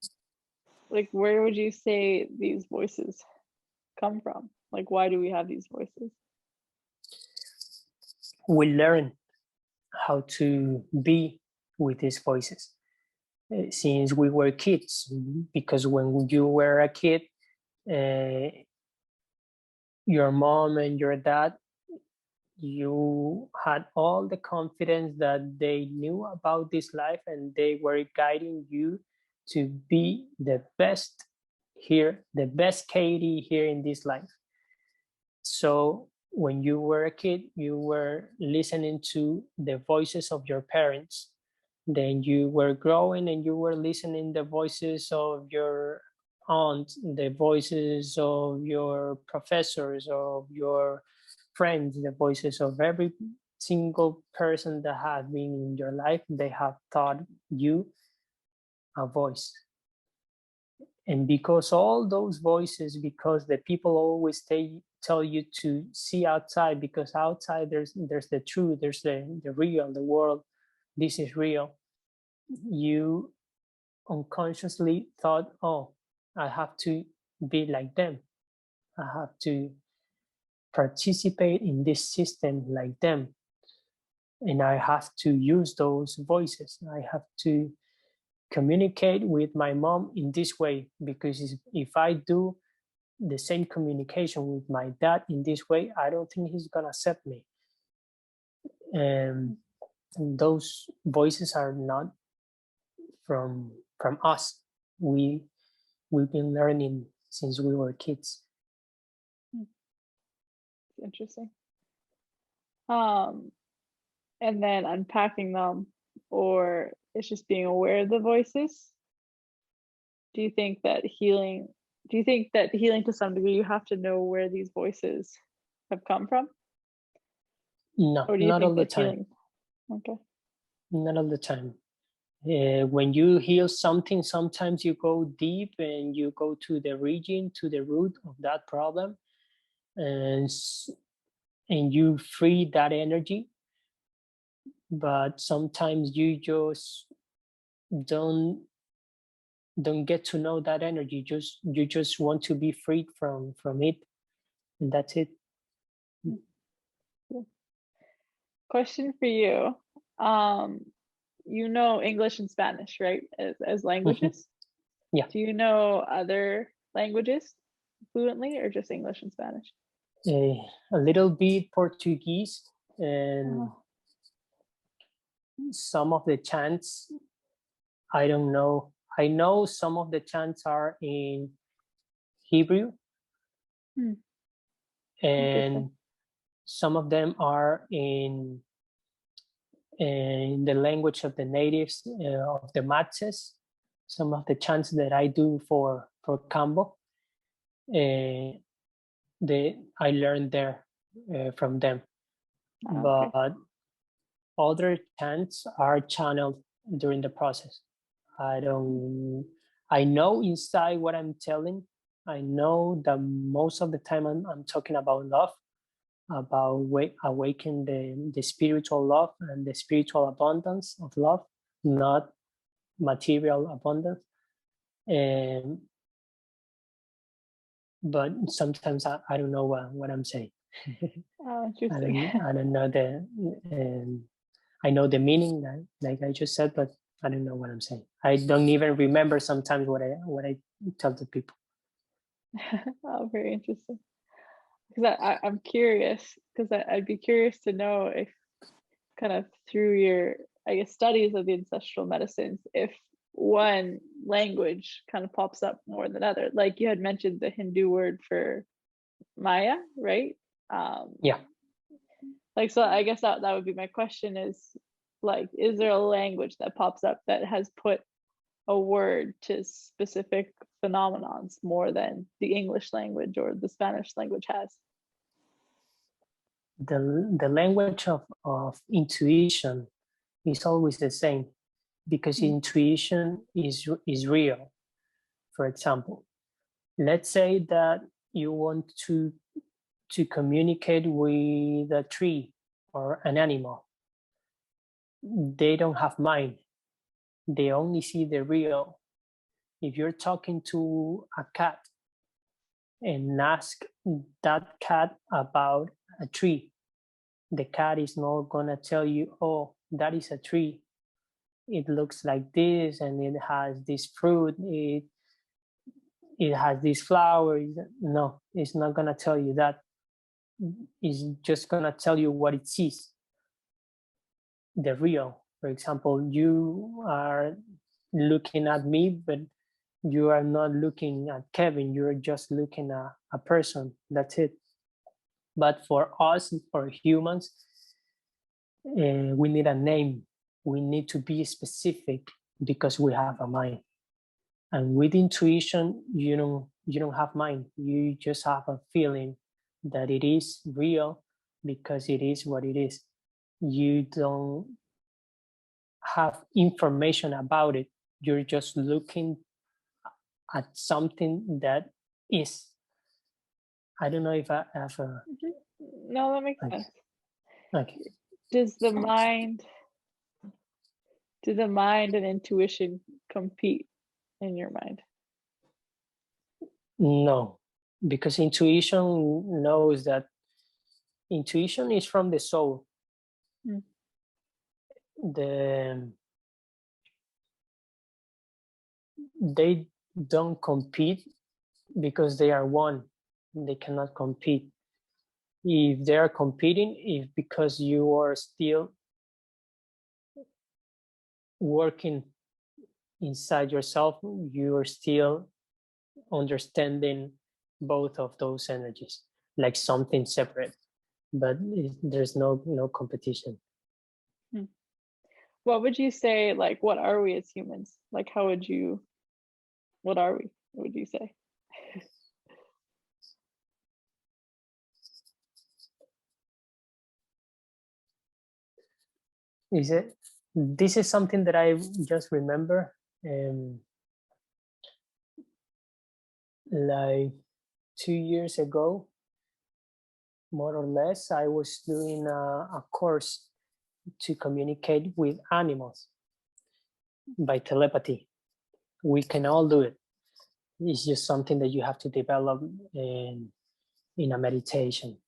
like, where would you say these voices come from? Like, why do we have these voices? We learn how to be with these voices since we were kids, because when you were a kid, your mom and your dad, you had all the confidence that they knew about this life, and they were guiding you to be the best here, the best Katie here in this life. So when you were a kid, you were listening to the voices of your parents. Then you were growing and you were listening the voices of your aunt, the voices of your professors, of your friends, the voices of every single person that has been in your life. They have taught you a voice. And because all those voices, because the people always tell you to see outside, because outside there's the truth, there's the real, the world, this is real. You unconsciously thought, oh, I have to be like them. I have to participate in this system like them. And I have to use those voices. I have to communicate with my mom in this way, because if I do the same communication with my dad in this way, I don't think he's gonna accept me. And those voices are not from us. We've been learning since we were kids. Interesting. And then unpacking them, or it's just being aware of the voices. Do you think that healing to some degree you have to know where these voices have come from? No, Or do you not think all the that time. healing... Okay. Not all the time. When you heal something, sometimes you go deep and you go to the region, to the root of that problem, and you free that energy. But sometimes you just don't get to know that energy. You just want to be freed from it, and that's it. Question for you. You know English and Spanish, right? As languages? Yeah. Do you know other languages fluently, or just English and Spanish? A little bit Portuguese, and some of the chants, I don't know. I know some of the chants are in Hebrew, and some of them are in the language of the natives, of the Sanchez. Some of the chants that I do for Kambo, I learned there from them. Okay. But other chants are channeled during the process. I know inside what I'm telling. I know that most of the time I'm talking about love, about awaken the spiritual love and the spiritual abundance of love, not material abundance. But sometimes I don't know what I'm saying. Interesting. I don't know I know the meaning, like I just said, but I don't know what I'm saying. I don't even remember sometimes what I tell the people. Oh, very interesting. Because I'm curious, because I'd be curious to know if, kind of through your, I guess, studies of the ancestral medicines, if one language kind of pops up more than other. Like you had mentioned the Hindu word for Maya, right? Yeah. Like, so I guess that would be my question is, like, is there a language that pops up that has put a word to specific phenomenons more than the English language or the Spanish language has? The language of intuition is always the same, because intuition is real. For example, let's say that you want to communicate with a tree or an animal. They don't have mind. They only see the real. If you're talking to a cat and ask that cat about a tree, the cat is not gonna tell you, oh, that is a tree. It looks like this and it has this fruit. It has these flowers. No, it's not gonna tell you that. It's just gonna tell you what it sees. The real. For example, you are looking at me, but you are not looking at Kevin. You're just looking at a person. That's it. But for us, for humans, we need a name. We need to be specific because we have a mind. And with intuition, you don't have mind. You just have a feeling that it is real because it is what it is. You don't have information about it. You're just looking at something that is. I don't know if I have a. No, that makes sense. Okay. Does the mind and intuition compete in your mind? No, because intuition knows that intuition is from the soul. They don't compete because they are one. They cannot compete. If they are competing, if because you are still working inside yourself, you are still understanding both of those energies like something separate, but there's no competition. What would you say, like, what are we as humans? Like, what are we? What would you say? This is something that I just remember. Like 2 years ago, more or less, I was doing a course to communicate with animals by telepathy. We can all do it. It's just something that you have to develop in a meditation.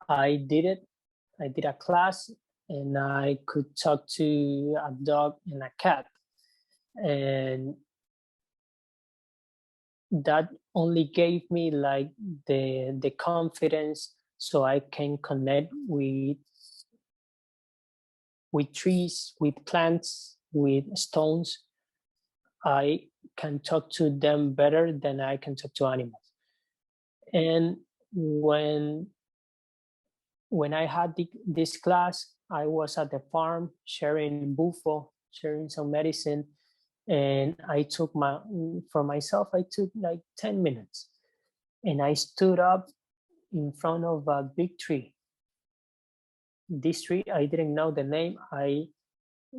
I did it. I did a class and I could talk to a dog and a cat. And that only gave me like the confidence so I can connect with trees, with plants, with stones. I can talk to them better than I can talk to animals. And when I had this class, I was at the farm sharing bufo, sharing some medicine, and I took for myself, I took like 10 minutes. And I stood up in front of a big tree. This tree, I didn't know the name.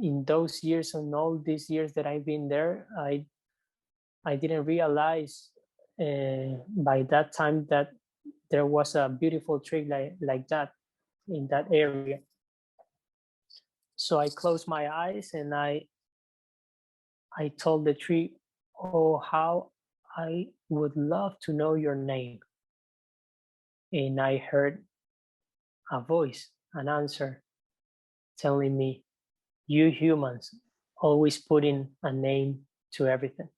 In those years and all these years that I've been there, I didn't realize by that time that there was a beautiful tree like that in that area. So I closed my eyes and I told the tree, oh, how I would love to know your name. And I heard a voice, an answer, telling me, you humans always putting a name to everything.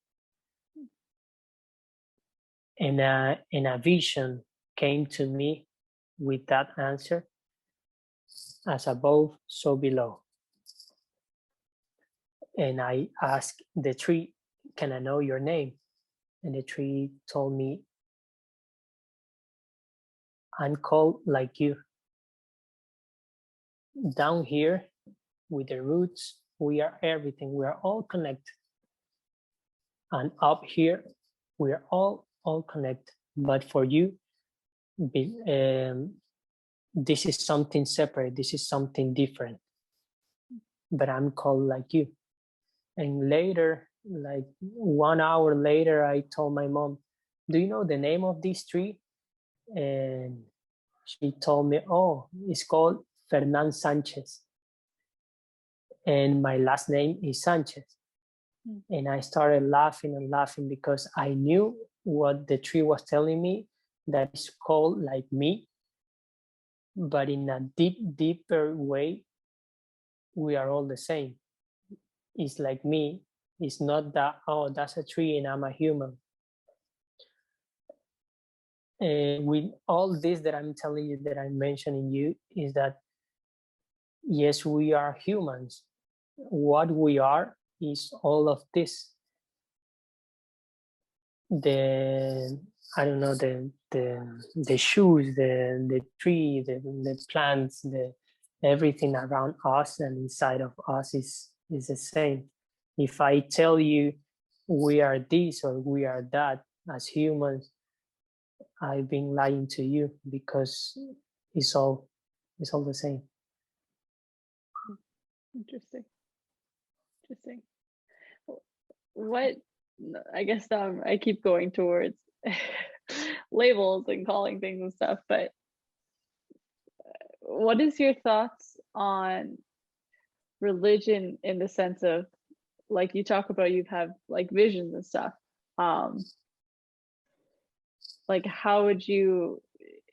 And a vision came to me with that answer, as above, so below. And I asked the tree, can I know your name? And the tree told me, I'm called like you. Down here with the roots, we are everything. We are all connected. And up here, we are all connected. But for you, this is something separate. This is something different. But I'm called like you. And later, like 1 hour later, I told my mom, do you know the name of this tree? And she told me, oh, it's called Fernan Sanchez. And my last name is Sanchez. And I started laughing and laughing because I knew what the tree was telling me, that it's called like me, but in a deeper way, we are all the same. It's like me. It's not that, oh, that's a tree and I'm a human. And with all this that I'm telling you, that I'm mentioning you, is that yes, we are humans. What we are is all of this. The I don't know, the shoes, the tree, the plants, the everything around us and inside of us is the same. If I tell you we are this or we are that as humans, I've been lying to you, because it's all the same. Interesting. What, I guess I keep going towards labels and calling things and stuff, but what is your thoughts on religion, in the sense of, like, you talk about you've had like visions and stuff, like, how would you,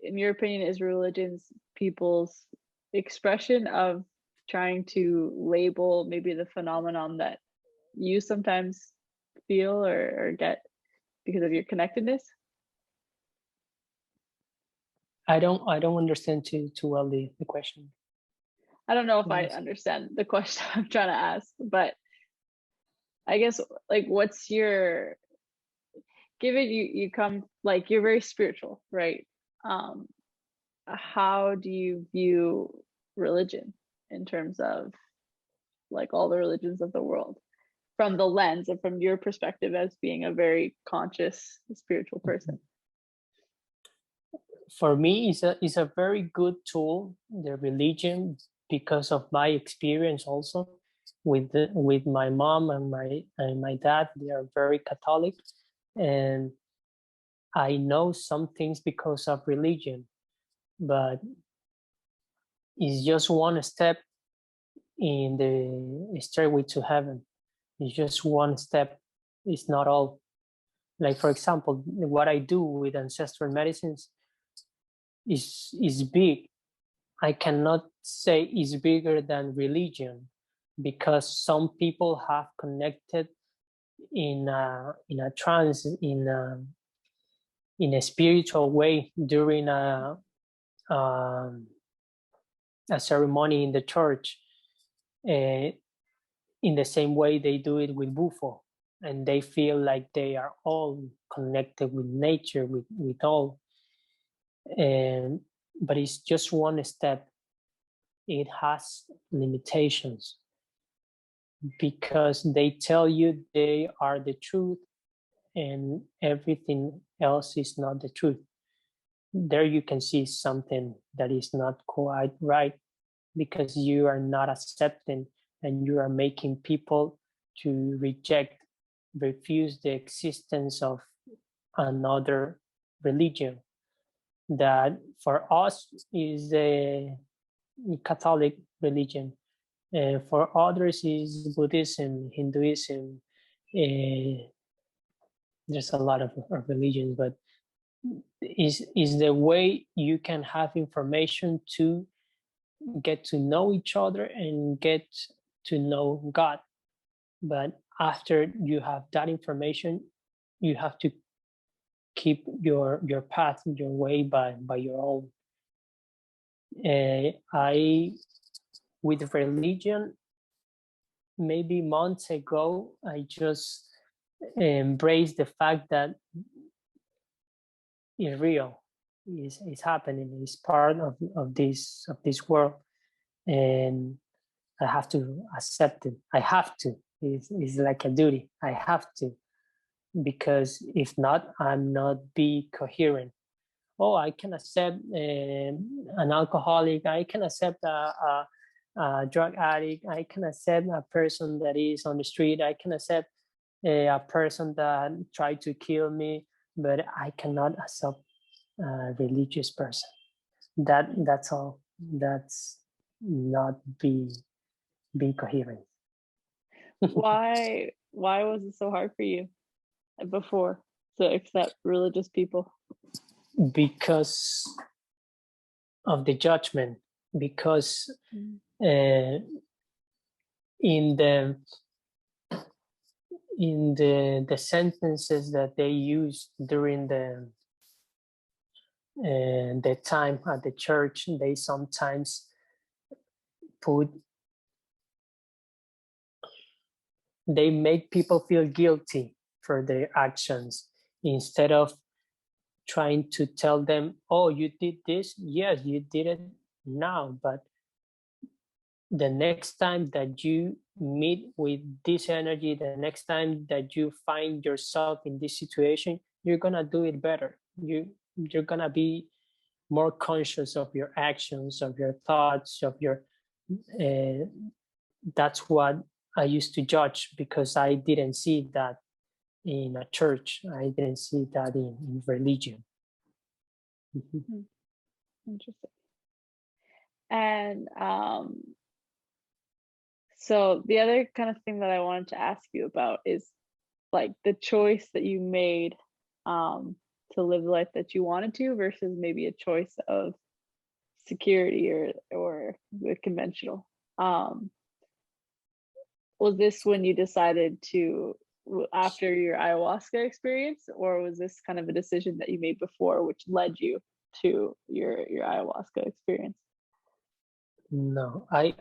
in your opinion, is religions people's expression of trying to label maybe the phenomenon that you sometimes feel or get because of your connectedness? I don't understand too well the question. I don't know if I understand the question I'm trying to ask, but I guess, like, what's your, given you come, like, you're very spiritual, right? How do you view religion in terms of, like, all the religions of the world, from the lens and from your perspective as being a very conscious spiritual person? For me, it's a very good tool, the religion, because of my experience also with my mom and my dad. They are very Catholic, and I know some things because of religion, but it's just one step in the stairway to heaven. It's just one step. It's not all. Like, for example, what I do with ancestral medicines is big. I cannot say it's bigger than religion, because some people have connected in a trance, in a spiritual way during a ceremony in the church, in the same way they do it with Bufo, and they feel like they are all connected with nature, with all. And but it's just one step. It has limitations, because they tell you they are the truth and everything else is not the truth. There you can see something that is not quite right, because you are not accepting and you are making people to refuse the existence of another religion that for us is the Catholic religion. For others is Buddhism, Hinduism. There's a lot of religions, but is the way you can have information to get to know each other and get to know God. But after you have that information, you have to keep your path, your way by your own. I with religion, maybe months ago, I just embraced the fact that it's real, it's happening, it's part of this world, and I have to accept it. I have to. It's like a duty. I have to, because if not, I'm not be coherent. Oh, I can accept an alcoholic. I can accept a drug addict. I can accept a person that is on the street. I can accept a person that tried to kill me, but I cannot accept a religious person. That's all. That's not be coherent. Why was it so hard for you before to accept religious people? Because of the judgment, because in the sentences that they use during the time at the church, they sometimes they make people feel guilty for their actions, instead of trying to tell them, oh, you did this, yes, you did it now, but the next time that you meet with this energy, the next time that you find yourself in this situation, you're gonna do it better. You're gonna be more conscious of your actions, of your thoughts, of your that's what I used to judge, because I didn't see that in a church. I didn't see that in religion. Mm-hmm. Interesting. And so the other kind of thing that I wanted to ask you about is like the choice that you made to live the life that you wanted to versus maybe a choice of security or the conventional. Was this when you decided to, after your ayahuasca experience, or was this kind of a decision that you made before which led you to your ayahuasca experience? No, I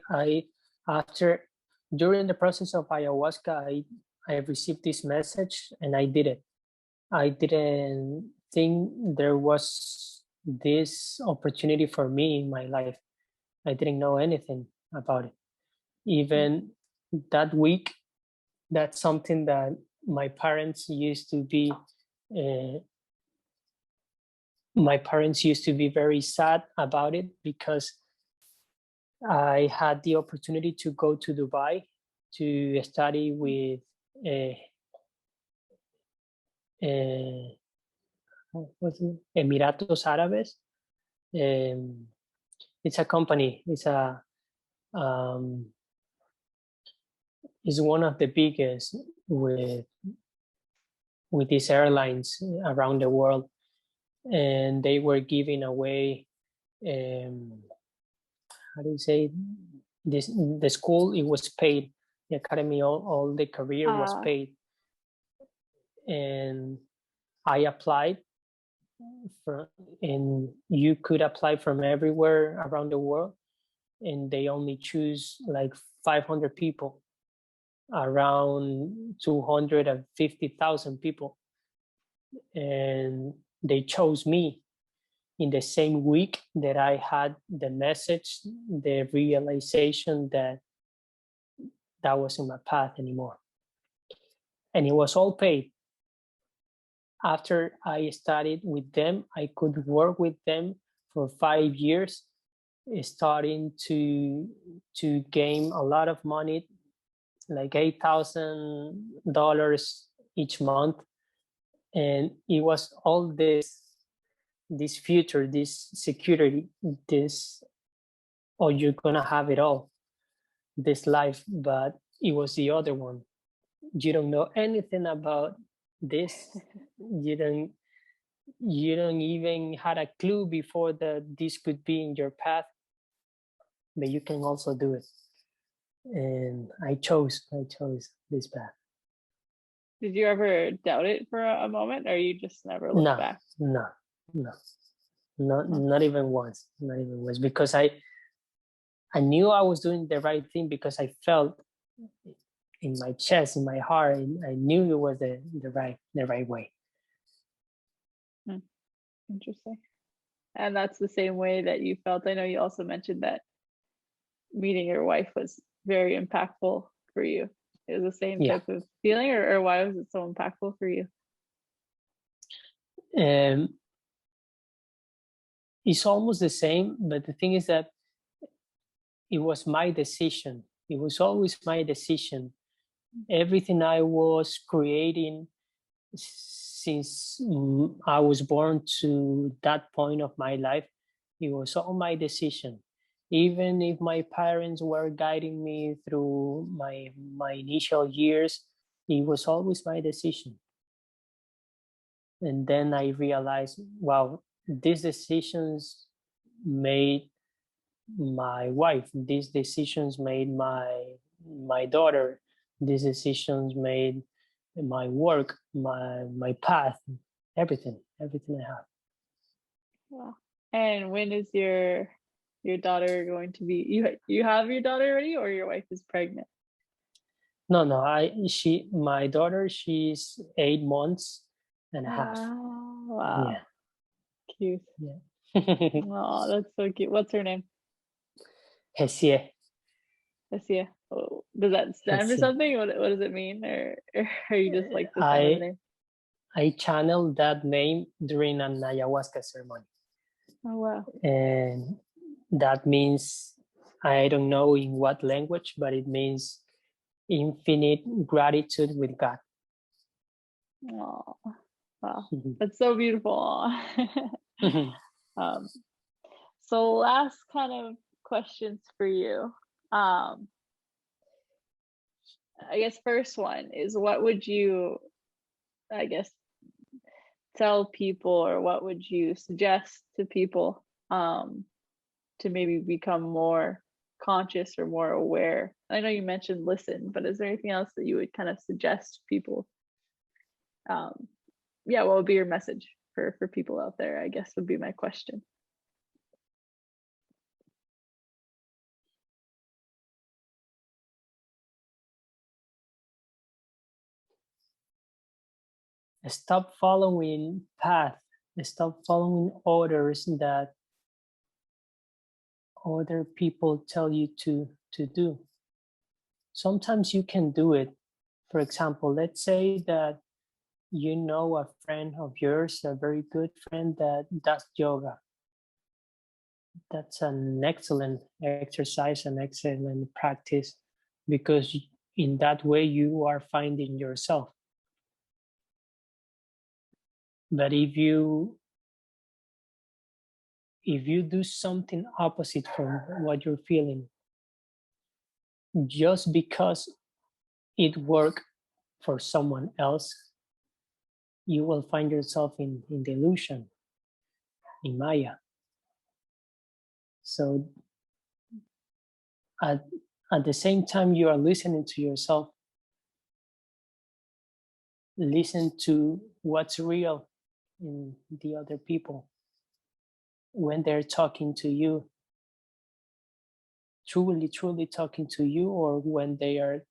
after during the process of ayahuasca, I received this message and I did it. I didn't think there was this opportunity for me in my life. I didn't know anything about it. Even that week, that's something that my parents used to be. My parents used to be very sad about it, because I had the opportunity to go to Dubai to study with Emiratos Árabes. It's a company. It's one of the biggest with these airlines around the world, and they were giving away how do you say this? The school, it was paid. The academy, all the career was paid, and I applied and you could apply from everywhere around the world, and they only choose like 500 people, around 250,000 people, and they chose me in the same week that I had the message, the realization that that wasn't my path anymore. And it was all paid. After I studied with them, I could work with them for 5 years, starting to gain a lot of money, like $8,000 each month. And it was all this future, this security, this, oh, you're gonna have it all, this life. But it was the other one. You don't know anything about this. You don't even had a clue before that this could be in your path, but you can also do it. And I chose this path. Did you ever doubt it for a moment, or you just never looked back? No, not even once, because I knew I was doing the right thing, because I felt in my chest, in my heart. I knew it was the right way. Interesting. And that's the same way that you felt. I know you also mentioned that meeting your wife was very impactful for you. It was the same Yeah. type of feeling, or why was it so impactful for you? It's almost the same, but the thing is that it was my decision. It was always my decision. Everything I was creating since I was born to that point of my life, it was all my decision. Even if my parents were guiding me through my initial years, it was always my decision. And then I realized, wow, these decisions made my wife, these decisions made my daughter, these decisions made my work, my path, everything I have. Wow. And when is your daughter going to be? You have your daughter already, or your wife is pregnant? No, my daughter, she's 8 months and a half. Wow. Yeah. Cute. Yeah. Oh, that's so cute. What's her name? Hesie. Asia. Oh, does that stand for Hesie. something? What does it mean? Or are you just like the sound of the name? I channeled that name during an ayahuasca ceremony. Oh, wow. And that means, I don't know in what language, but it means infinite gratitude with God. Oh, wow. That's so beautiful. So last kind of questions for you. I guess first one is, what would you, I guess, tell people, or what would you suggest to people to maybe become more conscious or more aware? I know you mentioned listen, but is there anything else that you would kind of suggest people? Yeah, what would be your message for people out there, I guess, would be my question. Stop following path. Stop following orders that other people tell you to do. Sometimes you can do it. For example, let's say that you know a friend of yours, a very good friend that does yoga. That's an excellent exercise, an excellent practice, because in that way you are finding yourself. But if you do something opposite from what you're feeling, just because it worked for someone else, you will find yourself in delusion, in Maya. So at the same time you are listening to yourself, listen to what's real in the other people when they're talking to you, truly talking to you, or when they are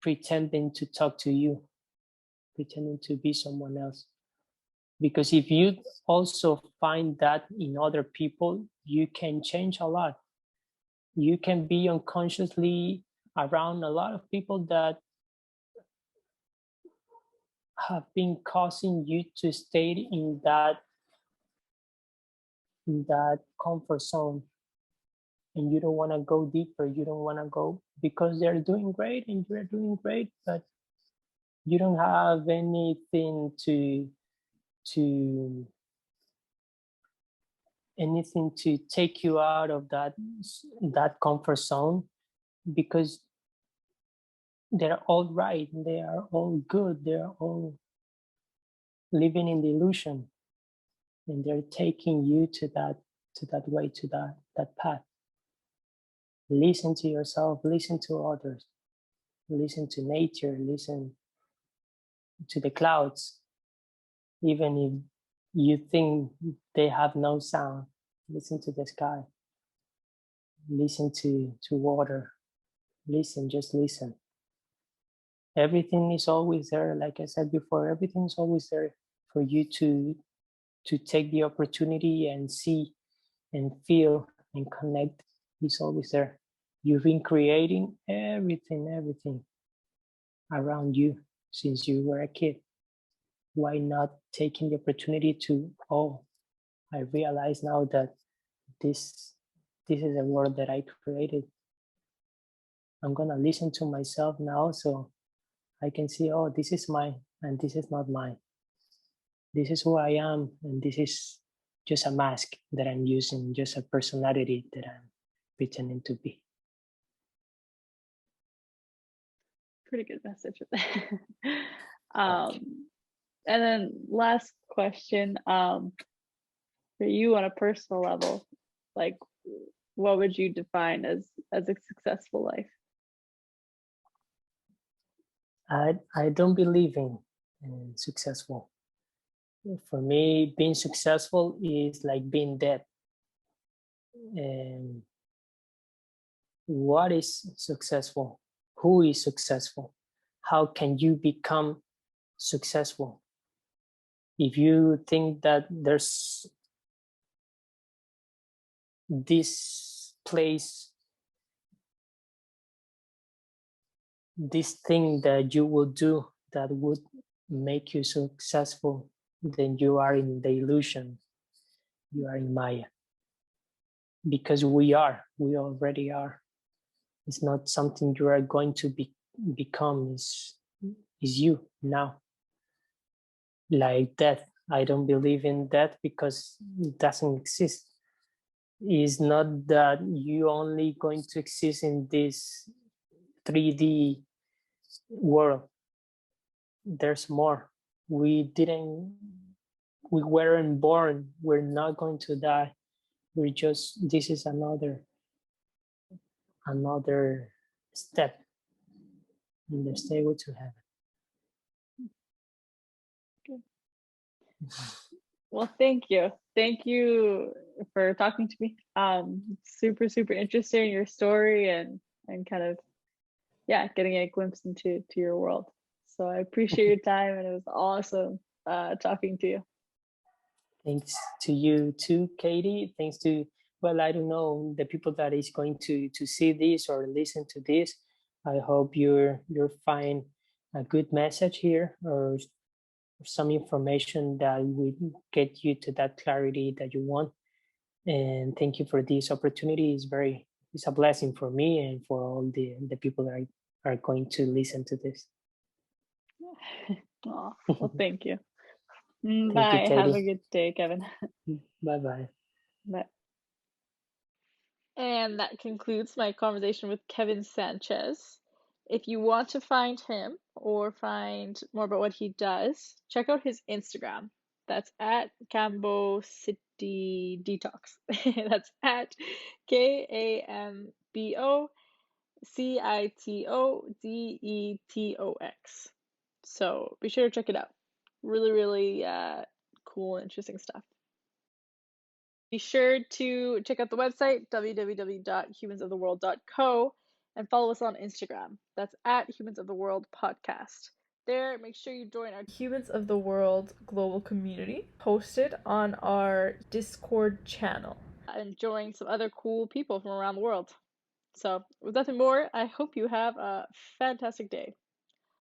pretending to talk to you, pretending to be someone else. Because if you also find that in other people, you can change a lot. You can be unconsciously around a lot of people that have been causing you to stay in that comfort zone, and you don't want to go deeper. You don't want to go, because they're doing great and you're doing great, but you don't have anything to take you out of that comfort zone, because they're all right, they are all good, they're all living in the illusion, and they're taking you to that way, to that path. Listen to yourself, listen to others, listen to nature, listen to the clouds. Even if you think they have no sound, listen to the sky, listen to water, listen, just listen. everything is always there. Like I said before, everything is always there for you to take the opportunity and see and feel and connect. Is always there. You've been creating everything around you since you were a kid. Why not taking the opportunity to, oh, I realize now that this is a world that I created. I'm gonna listen to myself now so I can see, oh, this is mine and this is not mine. This is who I am, and this is just a mask that I'm using, just a personality that I'm pretending to be. Pretty good message. And then last question, for you on a personal level, like what would you define as a successful life? I don't believe in successful. For me, being successful is like being dead. And what is successful? Who is successful? How can you become successful? If you think that there's this place, this thing that you will do that would make you successful, then you are in the illusion. You are in Maya. Because we already are. It's not something you are going to become, is you now. Like death, I don't believe in death because it doesn't exist. It's not that you only going to exist in this 3D world. There's more. We weren't born. We're not going to die. This is another step in the stairway to heaven. Well, thank you. Thank you for talking to me. Super, super interesting, your story and kind of, yeah, getting a glimpse into your world. So I appreciate your time, and it was awesome talking to you. Thanks to you too, Katie. Thanks to, well, I don't know, the people that is going to see this or listen to this. I hope you're find a good message here or some information that will get you to that clarity that you want. And thank you for this opportunity. It's a blessing for me and for all the people that are going to listen to this. Oh, well, thank you. Bye. You, have a good day, Kevin. Bye-bye. Bye. And that concludes my conversation with Kevin Sanchez. If you want to find him or find more about what he does, check out his Instagram. That's at Kambo City Detox. That's at KAMBOCITODETOX. So be sure to check it out. Really, really cool, interesting stuff. Be sure to check out the website, www.humansoftheworld.co, and follow us on Instagram. That's at Humans of the World Podcast. There, make sure you join our Humans of the World global community hosted on our Discord channel. And join some other cool people from around the world. So, with nothing more, I hope you have a fantastic day.